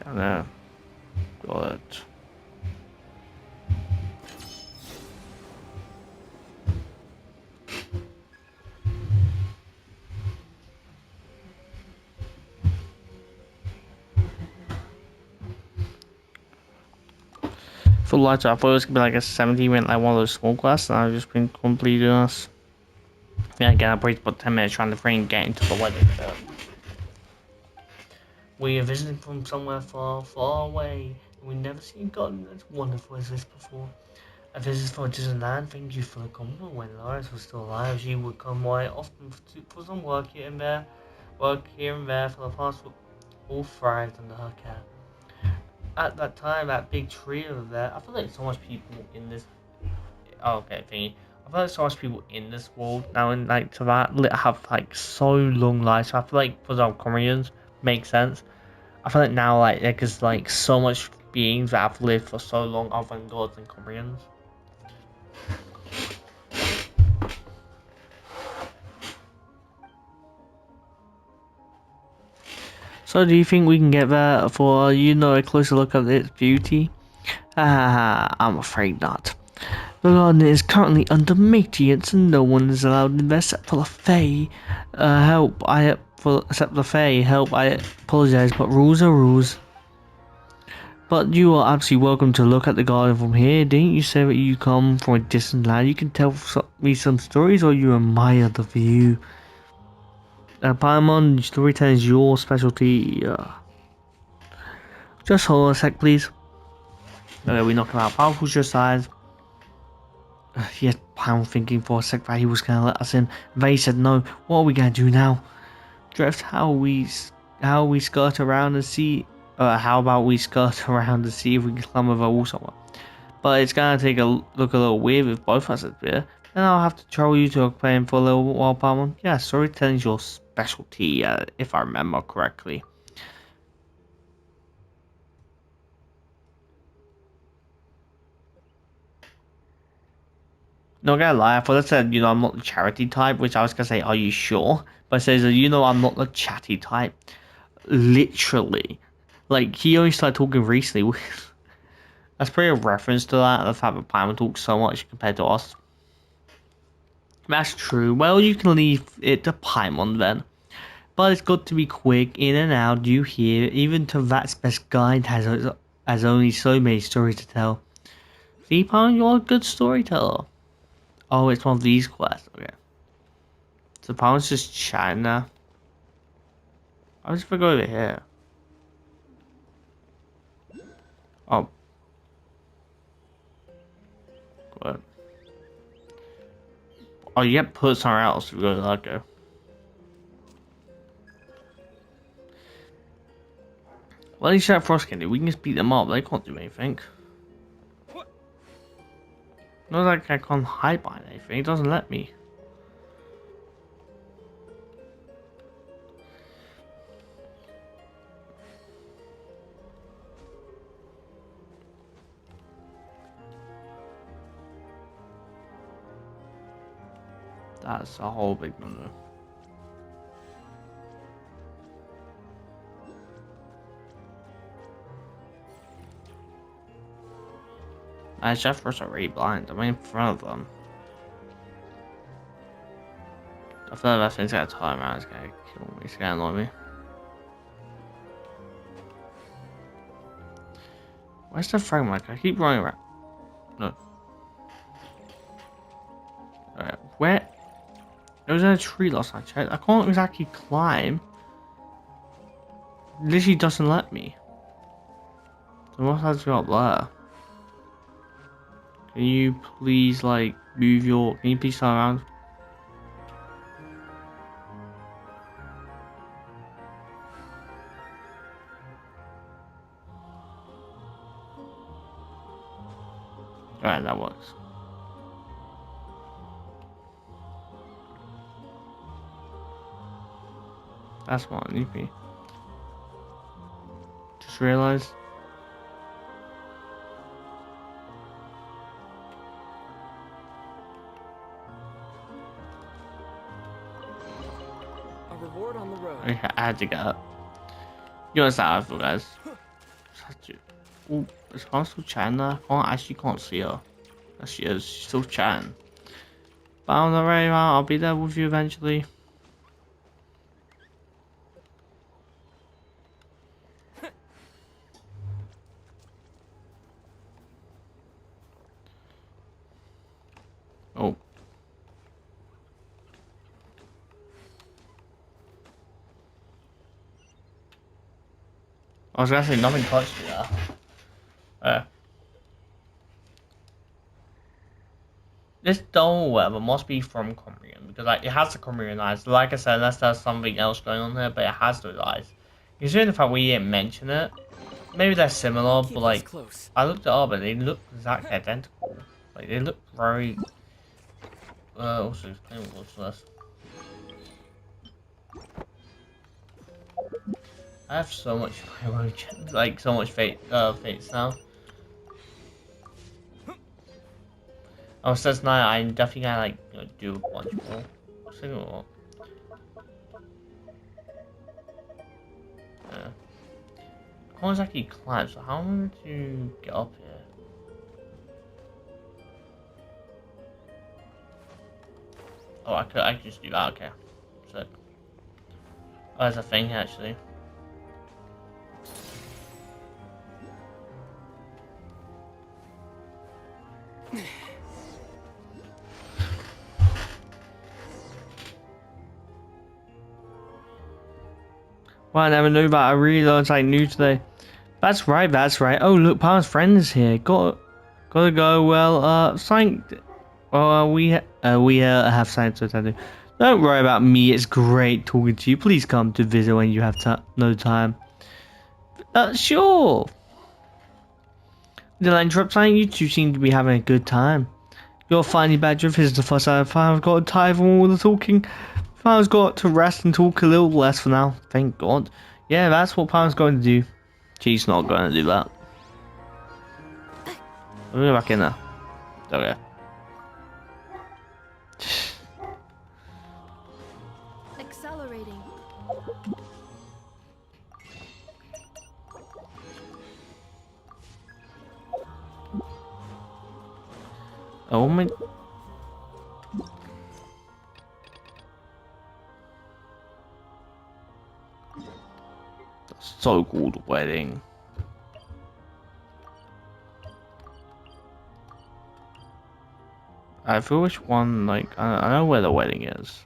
Down there. Got it. For lights, I thought it was gonna be like a 70-minute like one of those small quests, and I've just been completely honest. Yeah, again, I probably about 10 minutes trying to freaking get into the weather. We are visiting from somewhere far, far away. We've never seen God as wonderful as this before. A visit for Disneyland. Thank you for the compliment. When Lawrence was still alive, she would come quite often for some work here and there. Work here and there for the past all thrived under her care. At that time, that big tree over there, I feel like so much people in this. Oh, okay, thingy. I feel like so much people in this world now, and like to that, have like so long lives. So I feel like for some Koreans, makes sense. I feel like now, like, because like so much beings that have lived for so long, other than gods and Koreans. So, do you think we can get there for a closer look at its beauty? I'm afraid not. The garden is currently under maintenance and no one is allowed in there except for the Fae. Help, I apologize, but rules are rules. But you are absolutely welcome to look at the garden from here. Didn't you say that you come from a distant land? You can tell me some stories or you admire the view. Paimon, storytelling is your specialty. Just hold on a sec, please. Okay, we knock him out. Powerful's your side. Yes, Paimon thinking for a sec that he was gonna let us in. They said no. What are we gonna do now? Drift, how we skirt around and see. How about we skirt around and see if we can climb over a wall somewhere? But it's gonna take a look a little weird with both of us up here. Then I'll have to trouble you to play for a little while, Paimon. Yeah, storytelling's your specialty, if I remember correctly. Not gonna lie, I thought it said, I'm not the charity type, which I was gonna say, are you sure? But it says, I'm not the chatty type. Literally. Like, he only started talking recently. That's pretty a reference to that, the fact that Paimon talks so much compared to us. That's true. Well, you can leave it to Paimon then. But it's got to be quick, in and out, you hear. Even to that's best guide has only so many stories to tell. See, Paimon, you're a good storyteller. Oh, it's one of these quests. Okay. So Paimon's just chatting now. I just forgot over here. Oh. What? Oh, you get put somewhere else if you go to that go. Well, at least that Frost can do. We can just beat them up. They can't do anything. Not like I can't hide behind anything. It doesn't let me. That's a whole big number. Jeffers are already blind. I'm in front of them. I feel like that thing's gonna turn around. It's gonna kill me. It's gonna annoy me. Where's the framework? I keep running around. No. Alright, where? There was in a tree last night. I can't exactly climb. literally doesn't let me. So what has got there? Can you please like move your? Can you please turn around? Alright, that works. That's what I need me. Just realized. A reward on the road. Okay, I had to get up. You know how I feel, guys. Such a... Oh, is Khan still chatting there? I actually can't see her. There she is. She's still chatting. But I'm not very well. I'll be there with you eventually. Oh. I was gonna say nothing touched you there. This doll whatever must be from Comrian because like it has the Comrian eyes. Like I said, unless there's something else going on here, but it has those eyes. Considering the fact we didn't mention it, maybe they're similar, Keep but us like close. I looked it up and they look exactly identical. Like they look very. Also, explain what's this. I have so much like so much fates now. Oh, says now I'm definitely gonna like do a bunch more. Single. Yeah. I can't exactly climb, so how am I going to get up here? Oh, I could just do that. Okay, sick. Oh, there's a thing actually. Well, I never knew that. I really learned something new today. That's right, that's right. Oh, look, Palmer's friend is here. Gotta go. Well, something. Well, we have something to attend to. Don't worry about me. It's great talking to you. Please come to visit when you have no time. Sure. Did I interrupt something? You two seem to be having a good time. You're finally back. This is the first time I've got tired from all the talking. Palmer's got to rest and talk a little less for now. Thank God. Yeah, that's what Palmer's going to do. She's not going to do that. Let me go back in there. Okay. Accelerating. Oh my. So-called wedding. I feel which one, like, I know where the wedding is.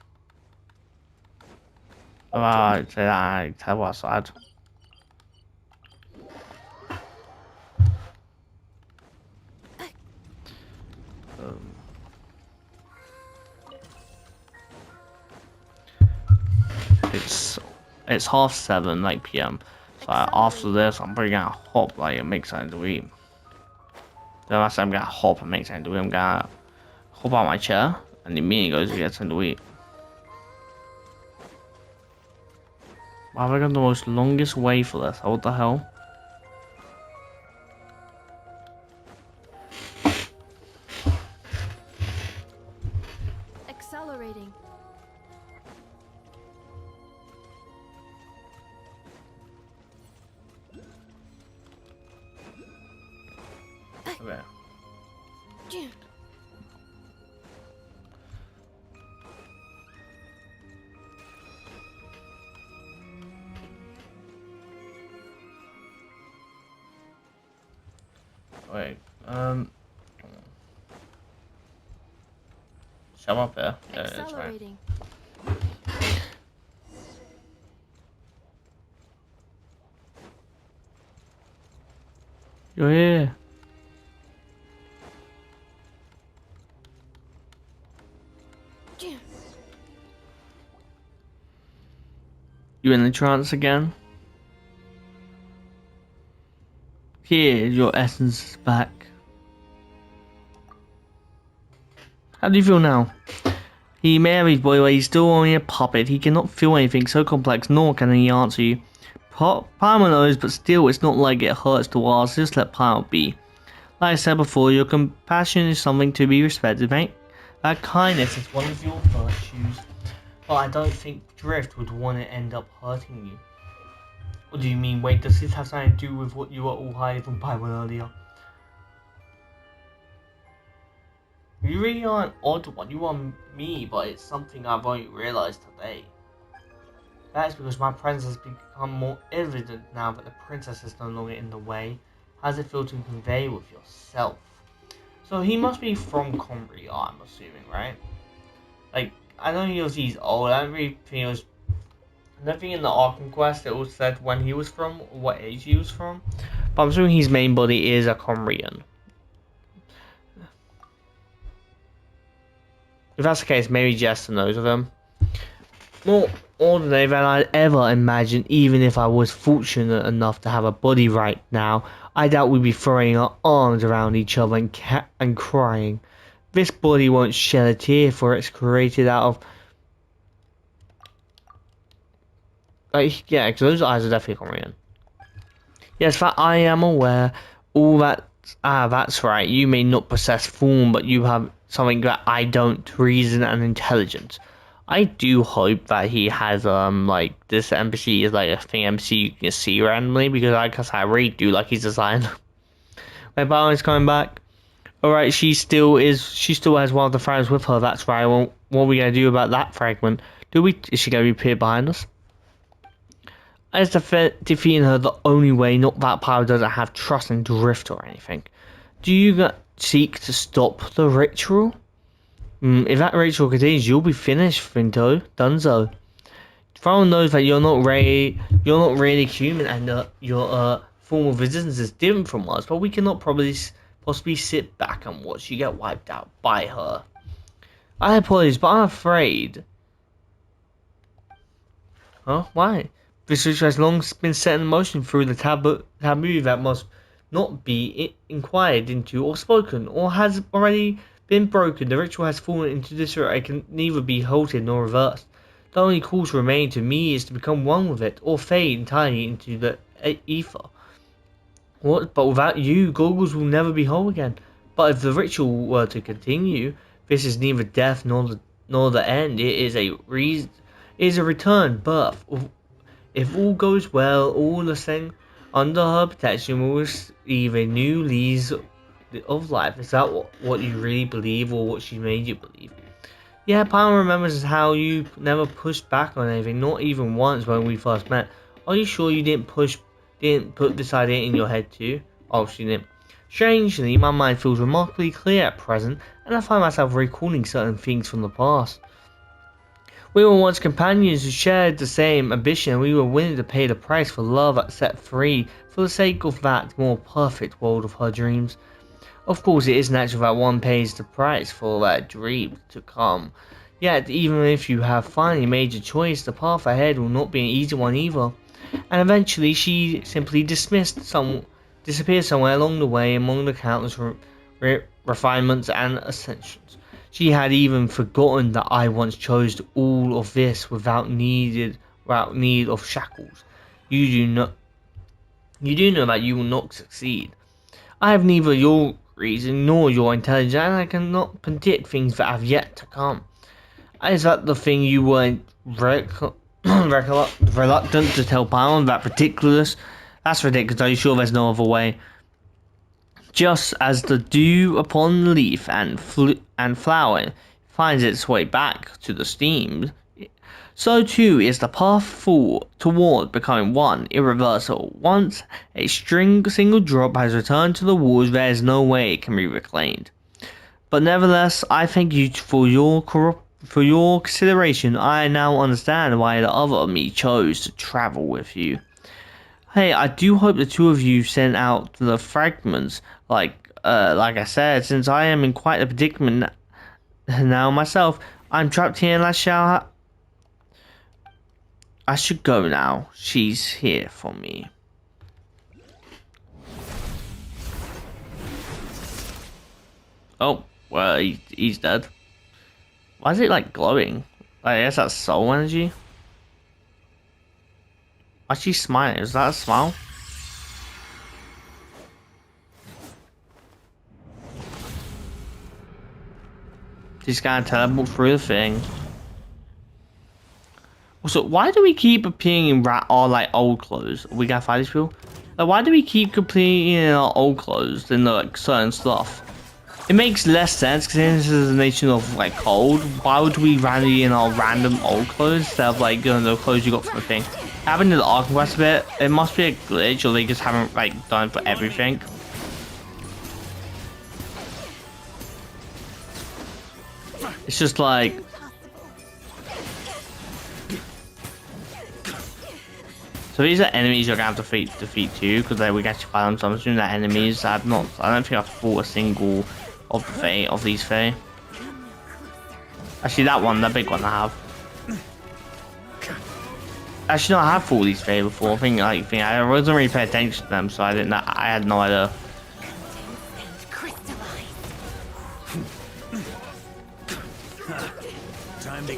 Alright, say that, tell what's sad. It's 7:30, like PM. So after this, I'm probably gonna hop, like, and make something to eat. Then after I'm gonna hop and make something to eat, I'm gonna hop out my chair and immediately go to get something to eat. Wow, I got the most longest way for this. What the hell? Accelerating. Okay. Wait, shove up here. Yeah, that's right. Accelerating. You're here. You in the trance again? Here, your essence is back. How do you feel now? He may have his body, but he's still only a puppet. He cannot feel anything so complex, nor can he answer you. Palmer knows, but still, it's not like it hurts to ask. Just let Palmer be. Like I said before, your compassion is something to be respected, mate. That kindness is one of your virtues. But I don't think Drift would want to end up hurting you. What do you mean? Wait, does this have something to do with what you were all hiding from Paimon earlier? You really are an odd one. You are me, but it's something I've only realized today. That is because my presence has become more evident now that the princess is no longer in the way. How does it feel to convey with yourself? So he must be from Combria, I'm assuming, right? Like, I don't know if he's old. I don't really think it was. Nothing in the Arkham Quest it was said when he was from, or what age he was from. But I'm assuming his main body is a Combrian. If that's the case, maybe Jester knows of him. More ordinary than I'd ever imagine, even if I was fortunate enough to have a body right now. I doubt we'd be throwing our arms around each other and crying. This body won't shed a tear, for it's created out of... Like, yeah, because those eyes are definitely Combrian. Yes, that I am aware. All that... that's right. You may not possess form, but you have something that I don't, reason and intelligence. I do hope that he has, like, this embassy is like a thing embassy you can see randomly, because I really do like his design. When Baron's coming back. Alright, she still has one of the fragments with her, that's right. Well, what are we gonna do about that fragment? Is she gonna appear behind us? Is defeating her the only way? Not that power doesn't have trust in Drift or anything. Do you seek to stop the ritual? If that ritual continues, you'll be finished, Finto. Dunzo. Throne knows that you're not really human, and your form of existence is different from us, but we cannot possibly sit back and watch you get wiped out by her. I apologize, but I'm afraid. Huh? Why? This ritual has long been set in motion through the taboo that must not be inquired into or spoken, or has already been broken. The ritual has fallen into disarray. It can neither be halted nor reversed. The only course remaining to me is to become one with it, or fade entirely into the ether. But without you, Goggles will never be whole again. But if the ritual were to continue, this is neither death nor the end. It is a return, birth. If all goes well, all the same, under her protection, will receive a new lease of life. Is that what you really believe, or what she made you believe? Yeah, Palmer remembers how you never pushed back on anything, not even once when we first met. Are you sure you didn't put this idea in your head too? Oh, she didn't. Strangely, my mind feels remarkably clear at present, and I find myself recalling certain things from the past. We were once companions who shared the same ambition, and we were willing to pay the price for love set free for the sake of that more perfect world of her dreams. Of course, it is natural that one pays the price for that dream to come. Yet, even if you have finally made your choice, the path ahead will not be an easy one either. And eventually, she simply disappeared somewhere along the way among the countless refinements and ascensions. She had even forgotten that I once chose all of this without need of shackles. You do know that you will not succeed. I have neither your reason nor your intelligence, and I cannot predict things that have yet to come. Is that the thing you were reluctant to tell Pound? That ridiculous? That's ridiculous. Are you sure there's no other way? Just as the dew upon the leaf and flower finds its way back to the steam, so too is the path toward becoming one, irreversible. Once a single drop has returned to the waters, there is no way it can be reclaimed. But nevertheless, I thank you for your consideration. I now understand why the other me chose to travel with you. Hey, I do hope the two of you sent out the fragments. Like I said, since I am in quite a predicament now myself, I'm trapped here and I should go now. She's here for me. Oh, well, he's dead. Why is it like glowing? I guess that's soul energy. Why's she smiling? Is that a smile? She's gonna teleport through the thing. Also, why do we keep appearing in like old clothes? We gotta fight these people. Like, why do we keep completing in our old clothes than like certain stuff? It makes less sense because this is a nation of like cold. Why would we randomly in our random old clothes instead of like the clothes you got from the thing? Having the Ark Quest a bit, it must be a glitch or they just haven't like done it for everything. It's just like. So these are enemies you're gonna have to defeat too, because we can actually fight them. So I'm assuming that enemies. I don't think I've fought a single of these Fae. Actually, that big one I have. Actually, no, I have fought these Fae before. I wasn't really paying attention to them, so I had no idea.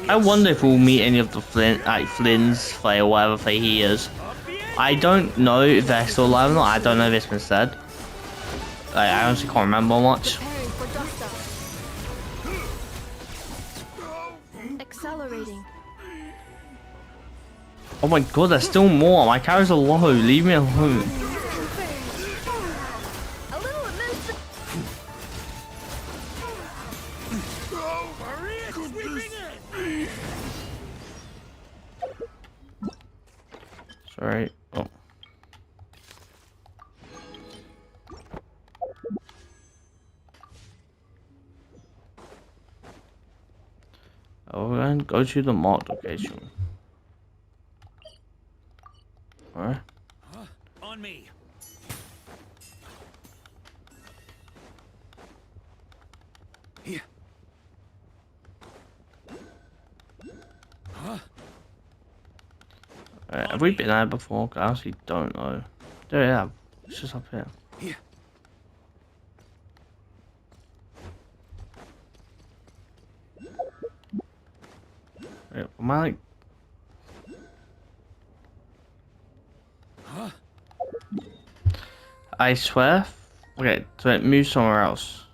I wonder if we'll meet any of the Flynn's Fae or whatever Fae he is. I don't know if they're still alive or not. I don't know if it's been said. I honestly can't remember much. Accelerating. Oh my god, there's still more. My characters are low. Leave me alone. A little immense. Sorry. Oh. Oh, we're going to go to the marked location. Alright. On me. Here. Alright, have we been there before? I honestly don't know. There, yeah. It's just up here. Here. Wait, am I like... Huh? I swear? Okay, so it moves somewhere else.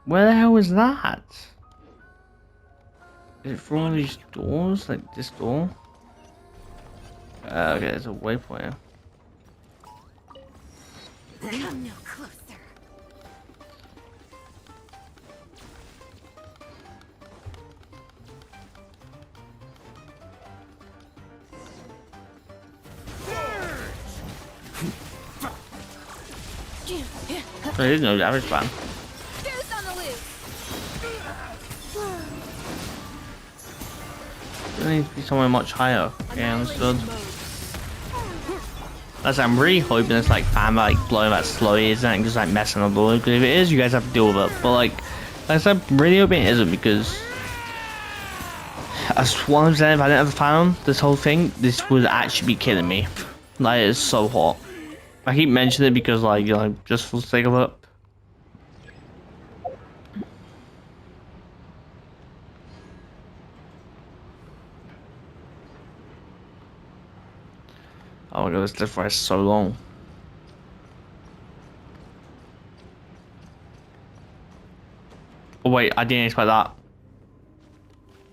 Where the hell is that? Is it through one of these doors? Like this door? Okay, there's a waypoint. Come no closer. So there's no damage plan. Goose on the loose. It needs to be somewhere much higher. Okay, understood. I'm really hoping it's like fan like blowing that slowly isn't and just like messing up the load. Because if it is, you guys have to deal with it. But like I said, I'm really hoping it isn't because as 100% if I didn't have the fan on this whole thing, this would actually be killing me. Like it's so hot. I keep mentioning it because like just for the sake of it. Oh my god, this death is so long. Oh wait, I didn't expect that.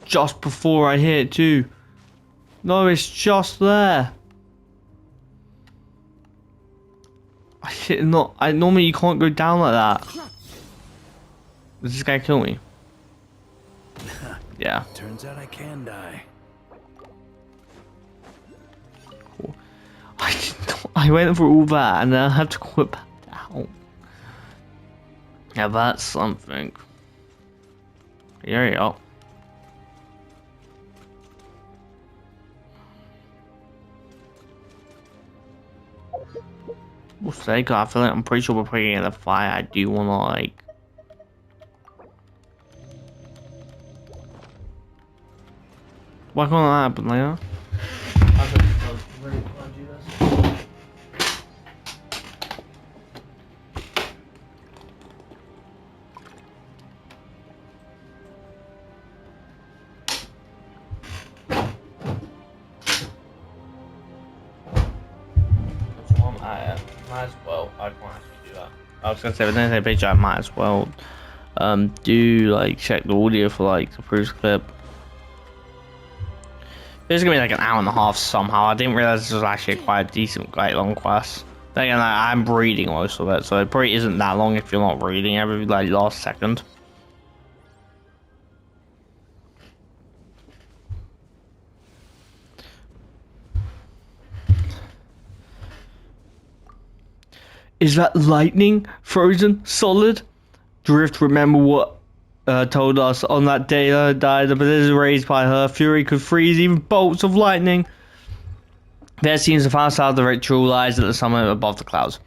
Just before I hit it too. No, it's just there. I hit not. Normally you can't go down like that. Does this guy kill me? Yeah. Turns out I can die. Cool. I went for all that and then I had to go back down. Yeah, that's something. Here you go. We'll say, 'cause I feel like I'm pretty sure we're putting in a fight. I do want to, like... Why can't that happen later? Might as well. I can't actually do that. I was gonna say, but then I picture I might as well do like check the audio for like the previous clip. It's gonna be like an hour and a half somehow. I didn't realize this was actually quite a decent, quite long quest. Then again, I'm reading most of it, so it probably isn't that long if you're not reading every like last second. Is that lightning frozen solid? Drift, remember what told us on that day died, the blizzard raised by her fury could freeze even bolts of lightning. There seems the far side of the ritual lies at the summit above the clouds.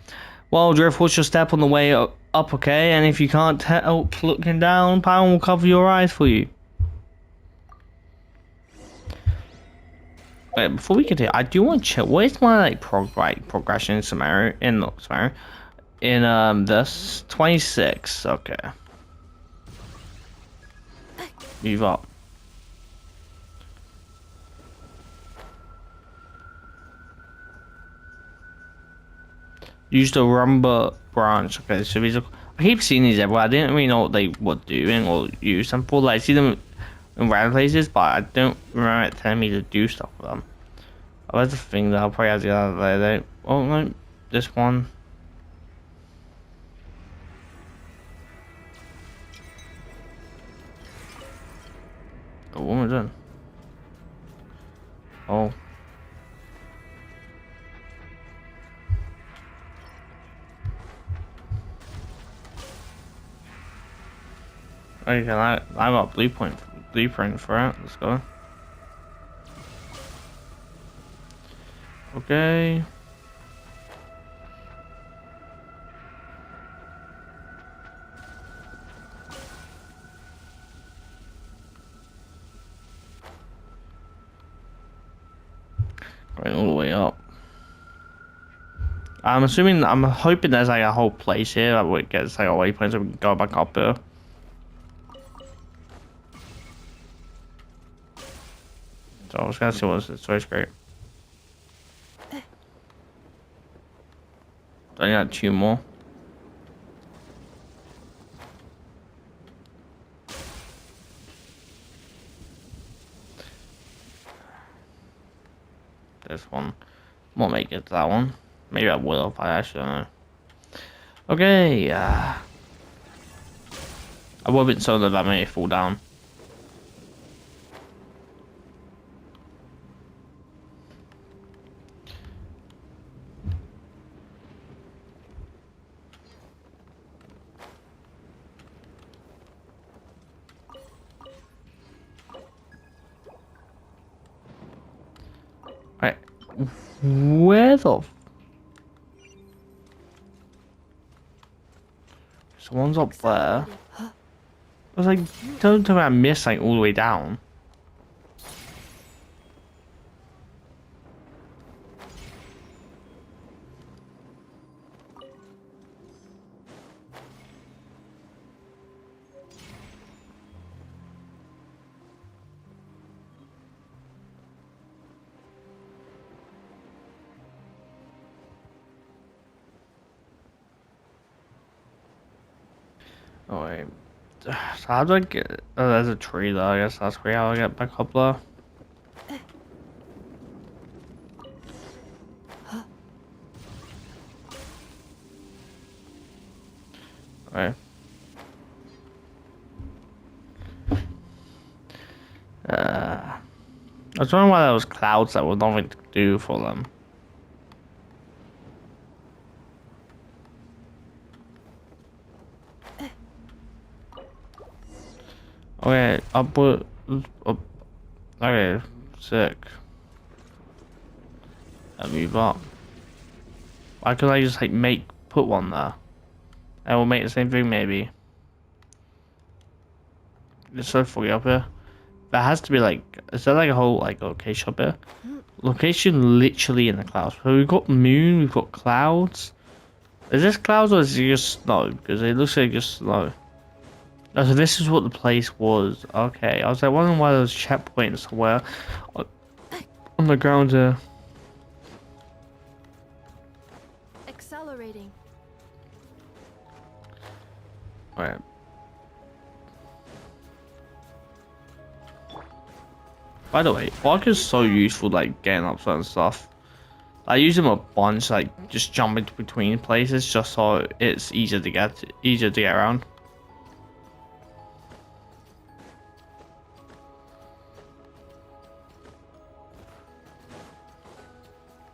Well, Drift, watch your step on the way up, okay? And if you can't help looking down, Pound will cover your eyes for you. Wait, before we continue, I do want to check. Where's my like progression in Sumeru? In this 26. Okay. Move up. Use the rumba branch. Okay, so these are. I keep seeing these everywhere. I didn't really know what they were doing or use them for. Like, I see them in random places, but I don't remember it telling me to do stuff with them. Oh, that's the thing that I'll probably have to get out of there. Oh no, this one. Oh, what am I doing? Oh. Okay, I got blueprint for it. Let's go. Okay. Going all the way up. I'm hoping there's like a whole place here that would get like a waypoint so we can go back up there. So I was gonna see what's this. So it's great. I got 2 more. This one. Won't make it to that one. Maybe I will if I actually don't know. Okay, I would have been so that I may fall down. Right. Where the someone's up there. I was like, don't tell me I missed like all the way down. Oh wait. So how do I get... Oh, there's a tree though. I guess that's where how I get back up there. Okay. I was wondering why there was clouds that were nothing to do for them. Okay, upward. Up. Okay, sick. I move up. Why could I just like put one there? And we'll make the same thing maybe. It's so foggy up here. There has to be like, is there like a whole like location up here? Location literally in the clouds. So we've got moon, we've got clouds. Is this clouds or is it just snow? Because it looks like just snow. Oh, so this is what the place was. Okay, I was like wondering why there was checkpoints somewhere on the ground here. Accelerating. Alright. By the way, Ark is so useful, like getting up certain stuff. I use them a bunch, like just jumping between places, just so it's easier to get around.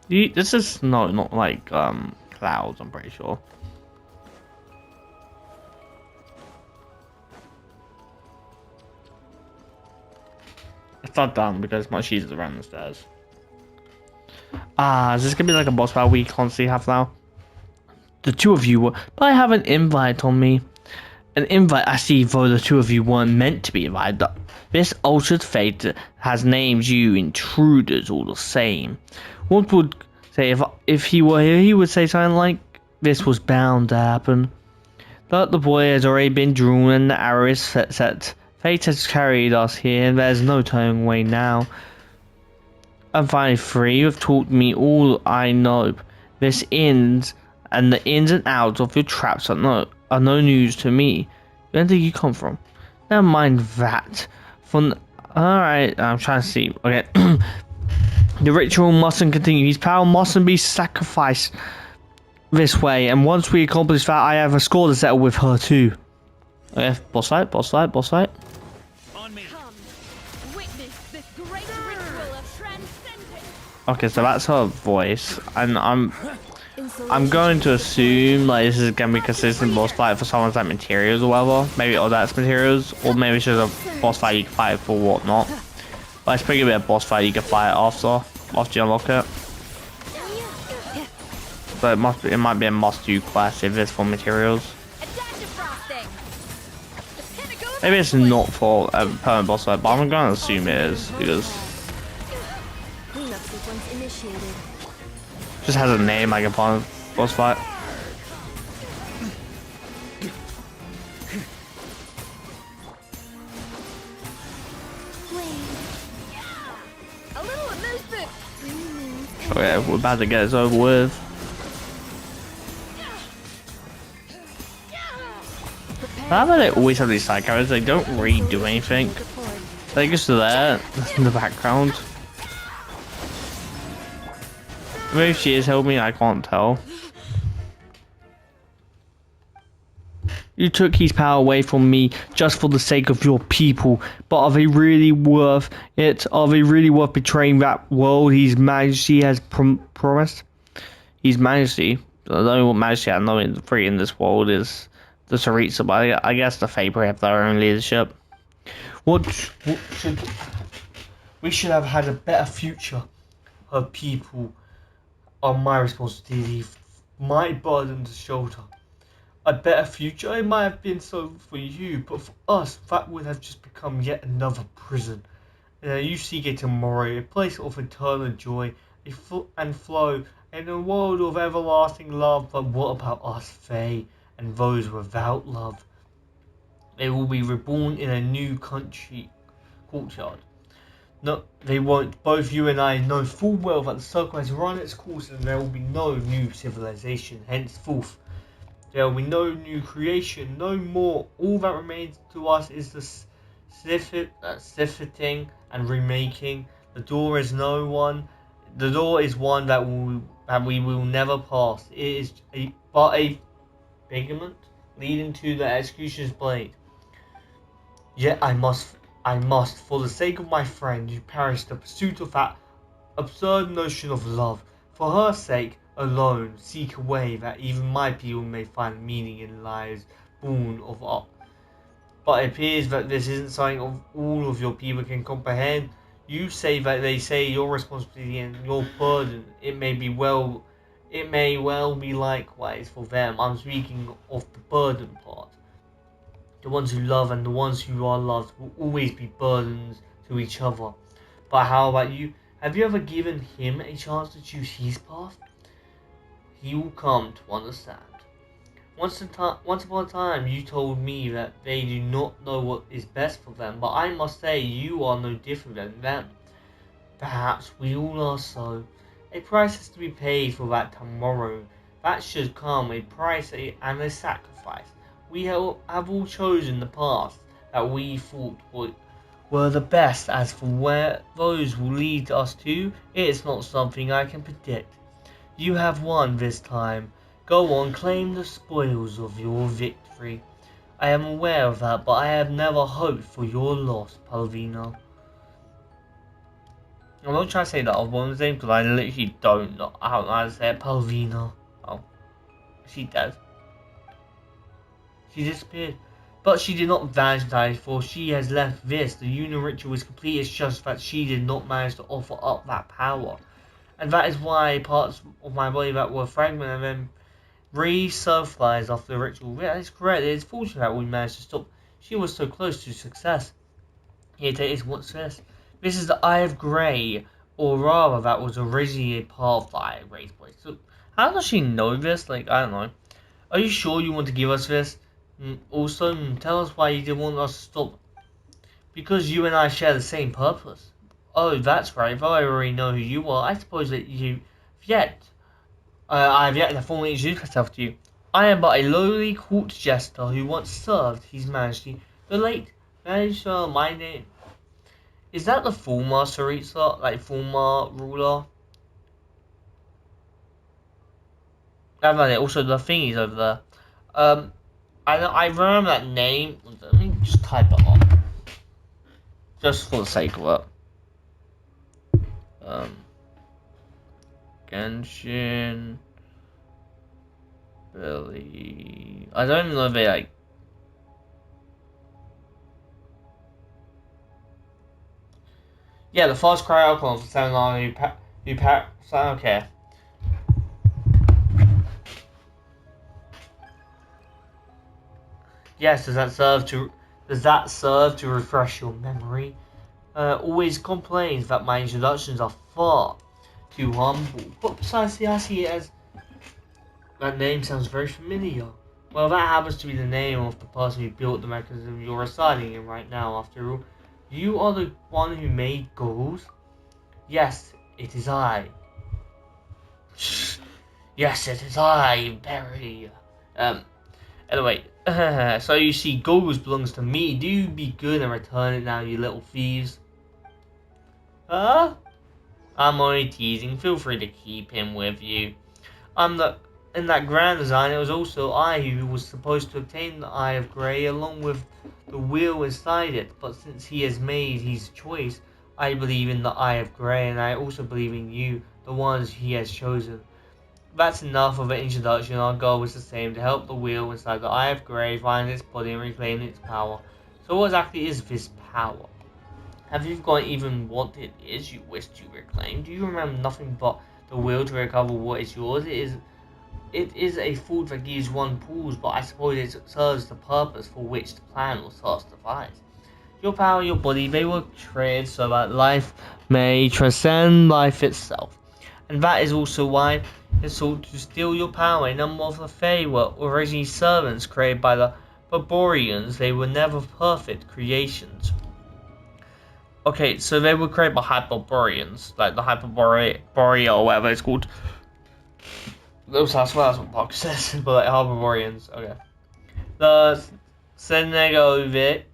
This is not like clouds. I'm pretty sure. It's not done because my sheets are around the stairs. Is this gonna be like a boss battle we constantly have now? The two of you were, but I have an invite on me. An invite I see, though the two of you weren't meant to be invited. This altered fate has named you intruders all the same. What would say if he were here, he would say something like, this was bound to happen. But the boy has already been drawn and the arrow is set. Fate has carried us here and there's no turning away now. I'm finally free. You have taught me all I know. This ends and the ins and outs of your traps are no news to me. Where did you come from? Never mind that. Alright, I'm trying to see. Okay. The ritual mustn't continue. His power mustn't be sacrificed this way. And once we accomplish that, I have a score to settle with her too. Okay, boss fight. On me. Come, witness this great ritual of transcendence. Okay, so that's her voice, and I'm going to assume like this is gonna be consistent boss fight for someone's like materials or whatever. Maybe that's materials, or maybe it's just a boss fight you can fight for whatnot. But it's probably a boss fight you can fight after you unlock it. So it might be a must-do quest if it's for materials. Maybe it's not for a permanent boss fight, but I'm gonna assume it is because Cleanup sequence initiated. it just has a name like a boss fight. A little amusement. Okay, we're about to get this over with. How about they always have these side characters? They don't really do anything. They're just there in the background. Maybe she is helping, I can't tell. You took his power away from me just for the sake of your people, but are they really worth it? Are they really worth betraying that world His Majesty has promised? His Majesty? I don't know what Majesty I know in this world is the Tsaritsa, but I guess the Fae have their own leadership. We should have had a better future. Her people are my responsibility, my burden to shoulder. A better future? It might have been so for you, but for us, that would have just become yet another prison. You seek it tomorrow, a place of eternal joy, and flow, in a world of everlasting love. But what about us, Fae, and those without love? They will be reborn in a new courtyard. No, they won't. Both you and I know full well that the circle has run its course and there will be no new civilization henceforth. There will be no new creation, no more. All that remains to us is the sifting and remaking. The door is one that we will never pass. It is but a pigment leading to the executioner's blade. Yet I must, for the sake of my friend, you perish the pursuit of that absurd notion of love. For her sake alone, seek a way that even my people may find meaning in lives born of art. But it appears that this isn't something all of your people can comprehend. You say that they say your responsibility and your burden. It may it may well be likewise for them. I'm speaking of the burden part. The ones who love and the ones who are loved will always be burdens to each other. But how about you? Have you ever given him a chance to choose his path? He will come to understand. Once upon a time, you told me that they do not know what is best for them, but I must say you are no different than them. Perhaps we all are so. A price has to be paid for that tomorrow. That should come, a price and a sacrifice. We have all chosen the paths that we thought were the best. As for where those will lead us to, it is not something I can predict. You have won this time. Go on, claim the spoils of your victory. I am aware of that, but I have never hoped for your loss, Palvina. I'm not trying to say that of woman's name because I literally don't know how to say it. Palvina. Oh, she dead. She disappeared. But she did not vanish, for she has left this. The Una ritual is complete. It's just that she did not manage to offer up that power. And that is why parts of my body that were fragmented and then resurfaced after the ritual. Yeah, that's correct. It is fortunate that we managed to stop. She was so close to success. Here it is, what's this? This is the Eye of Grey, or rather, that was originally a part of the Eye of Grey's place. So, how does she know this? Like, I don't know. Are you sure you want to give us this? Also, tell us why you didn't want us to stop. Because you and I share the same purpose. Oh, that's right. Though I already know who you are, I suppose that I have yet to formally introduce myself to you. I am but a lowly court jester who once served His Majesty, the late Master. My name is that the former Saritsa, like former ruler. Also the thingies over there. I remember that name. Let me just type it up, just for the sake of it. Genshin Billy. I don't even know if they like. Yeah, the Fast Cry Icons for 7 okay. Yes, does that serve to refresh your memory? Always complains that my introductions are far too humble. But precisely I see it as that name sounds very familiar. Well, that happens to be the name of the person who built the mechanism you're residing in right now, after all. You are the one who made goals? Yes, it is I. Yes, it is I, Barry. Anyway, so you see, Goggles belongs to me. Do be good and return it now, you little thieves. Huh? I'm only teasing. Feel free to keep him with you. In that grand design, it was also I who was supposed to obtain the Eye of Grey along with the wheel inside it. But since he has made his choice, I believe in the Eye of Grey, and I also believe in you, the ones he has chosen. That's enough of an introduction. Our goal is the same, to help the wheel inside the Eye of Grey find its body and reclaim its power. So what exactly is this power? Have you forgotten even what it is you wish to reclaim? Do you remember nothing but the will to recover what is yours? It is a thought that gives one pause, but I suppose it serves the purpose for which the plan was first devised. Your power, your body, they were created so that life may transcend life itself. And that is also why it sought to steal your power. A number of the Fae were originally servants created by the Barbarians. They were never perfect creations. Okay, so they were created by Hyperboreans, like the Hyperborea or whatever it's called. Those are what Puck says, but like Hyperboreans. Okay. The Senegovic,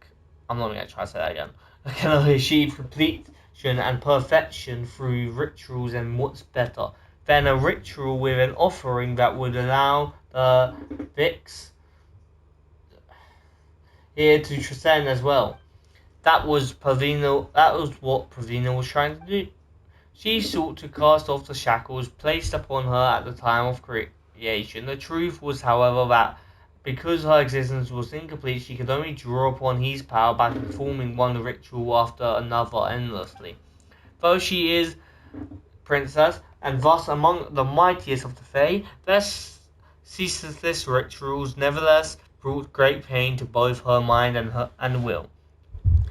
I'm not gonna try to say that again, can only achieve completion and perfection through rituals, and what's better than a ritual with an offering that would allow the Vix here to transcend as well. That was what Pravina was trying to do. She sought to cast off the shackles placed upon her at the time of creation. The truth was, however, that because her existence was incomplete, she could only draw upon his power by performing one ritual after another endlessly. Though she is princess, and thus among the mightiest of the Fae. Their ceaseless rituals nevertheless brought great pain to both her mind and will.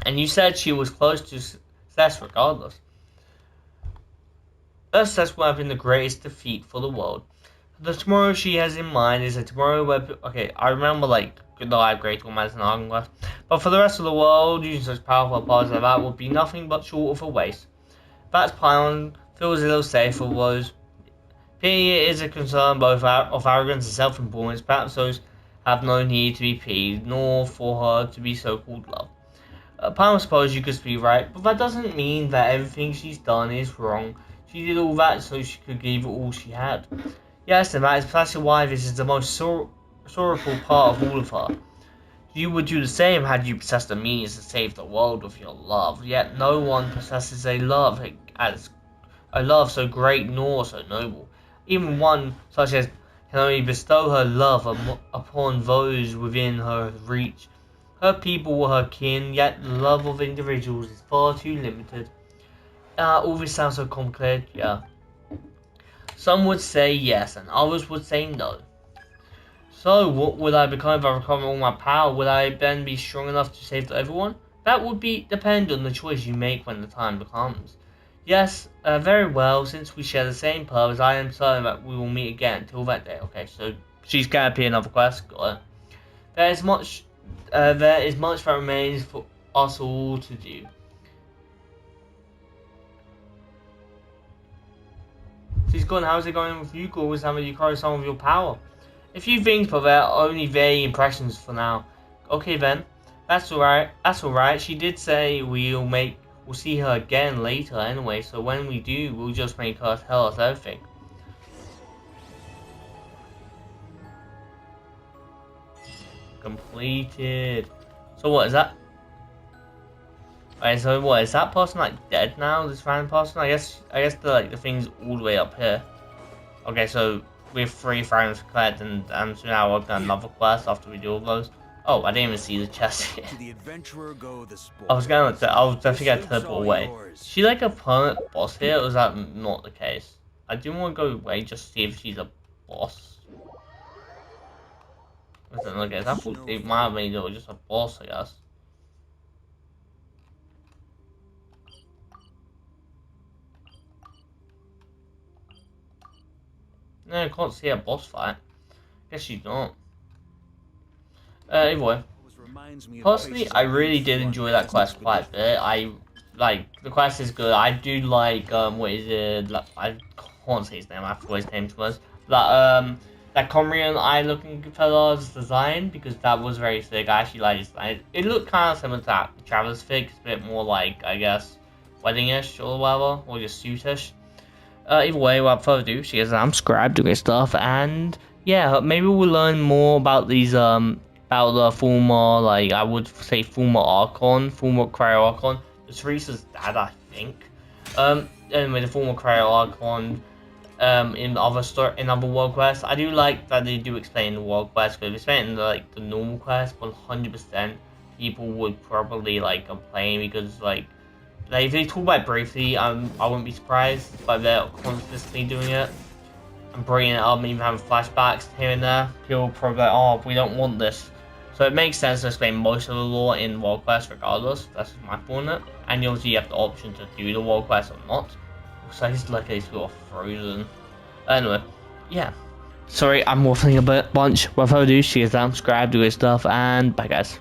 And you said she was close to success regardless. Her success would have been the greatest defeat for the world. The tomorrow she has in mind is a tomorrow where... Okay, I remember, like, Goodnight, Great Romance and Argonquest. But for the rest of the world, using such powerful powers like that would be nothing but short of a waste. That's Paimon feels a little safe for those. Pity is a concern both of arrogance and self-importance. Perhaps those have no need to be pitied, nor for her to be so-called loved. Paimon suppose you could be right, but that doesn't mean that everything she's done is wrong. She did all that so she could give all she had. Yes, and that is precisely why this is the most sorrowful part of all of her. You would do the same had you possessed the means to save the world with your love, yet no one possesses a love so great nor so noble. Even one such as can only bestow her love upon those within her reach. Her people were her kin, yet the love of individuals is far too limited. All this sounds so complicated, yeah. Some would say yes, and others would say no. So, what would I become if I recover all my power? Would I then be strong enough to save everyone? That would depend on the choice you make when the time comes. Yes, very well, since we share the same purpose, I am certain that we will meet again. Till that day. Okay, so she's gonna appear in another quest, got it. There is much that remains for us all to do. She's gone. How's it going with you? Always having you carry some of your power. A few things, but they're only vague impressions for now. Okay then, that's alright. That's alright. She did say we'll see her again later anyway. So when we do, we'll just make her tell us everything. Completed. So what is that? Alright, so what is that person like dead now? This random person? I guess the thing's all the way up here. Okay, so we have 3 fragments to collect, and so now we're working on another quest after we do all those. Oh, I didn't even see the chest here. To the adventurer go the spoils. I was definitely gonna teleport away. Is she like a permanent boss here, or is that not the case? I do want to go away just to see if she's a boss. Listen, look, I thought it might have made it just a boss, I guess. No, I can't see a boss fight. Guess she's not. Anyway, personally, I really did enjoy that quest quite a bit. The quest is good. I do like, what is it? I can't say his name. I forgot his name was. That Comrian eye-looking fella's design, because that was very sick. I actually like his design. It looked kind of similar to that Travis Fix, a bit more like, I guess, wedding-ish or whatever, or just suit-ish. Either way, without further ado, she is subscribed to this stuff, and yeah, maybe we'll learn more about these, about the former, like, I would say former Cryo Archon, the Teresa's dad, I think. Anyway, the former Cryo Archon, in other world quests. I do like that they do explain the world quests, because if it's explained in like the normal quest, 100% people would probably like complain, because like if they talk about it briefly, I wouldn't be surprised, but they're constantly doing it and bringing it up and even having flashbacks here and there. People are probably like, oh, we don't want this. So it makes sense to explain most of the lore in world quests regardless. That's my point on it. And obviously you have the option to do the world quest or not. So I just look at these people are frozen. Anyway, yeah. Sorry, I'm waffling a bunch. Without further ado, she is subscribed to his stuff, and bye guys.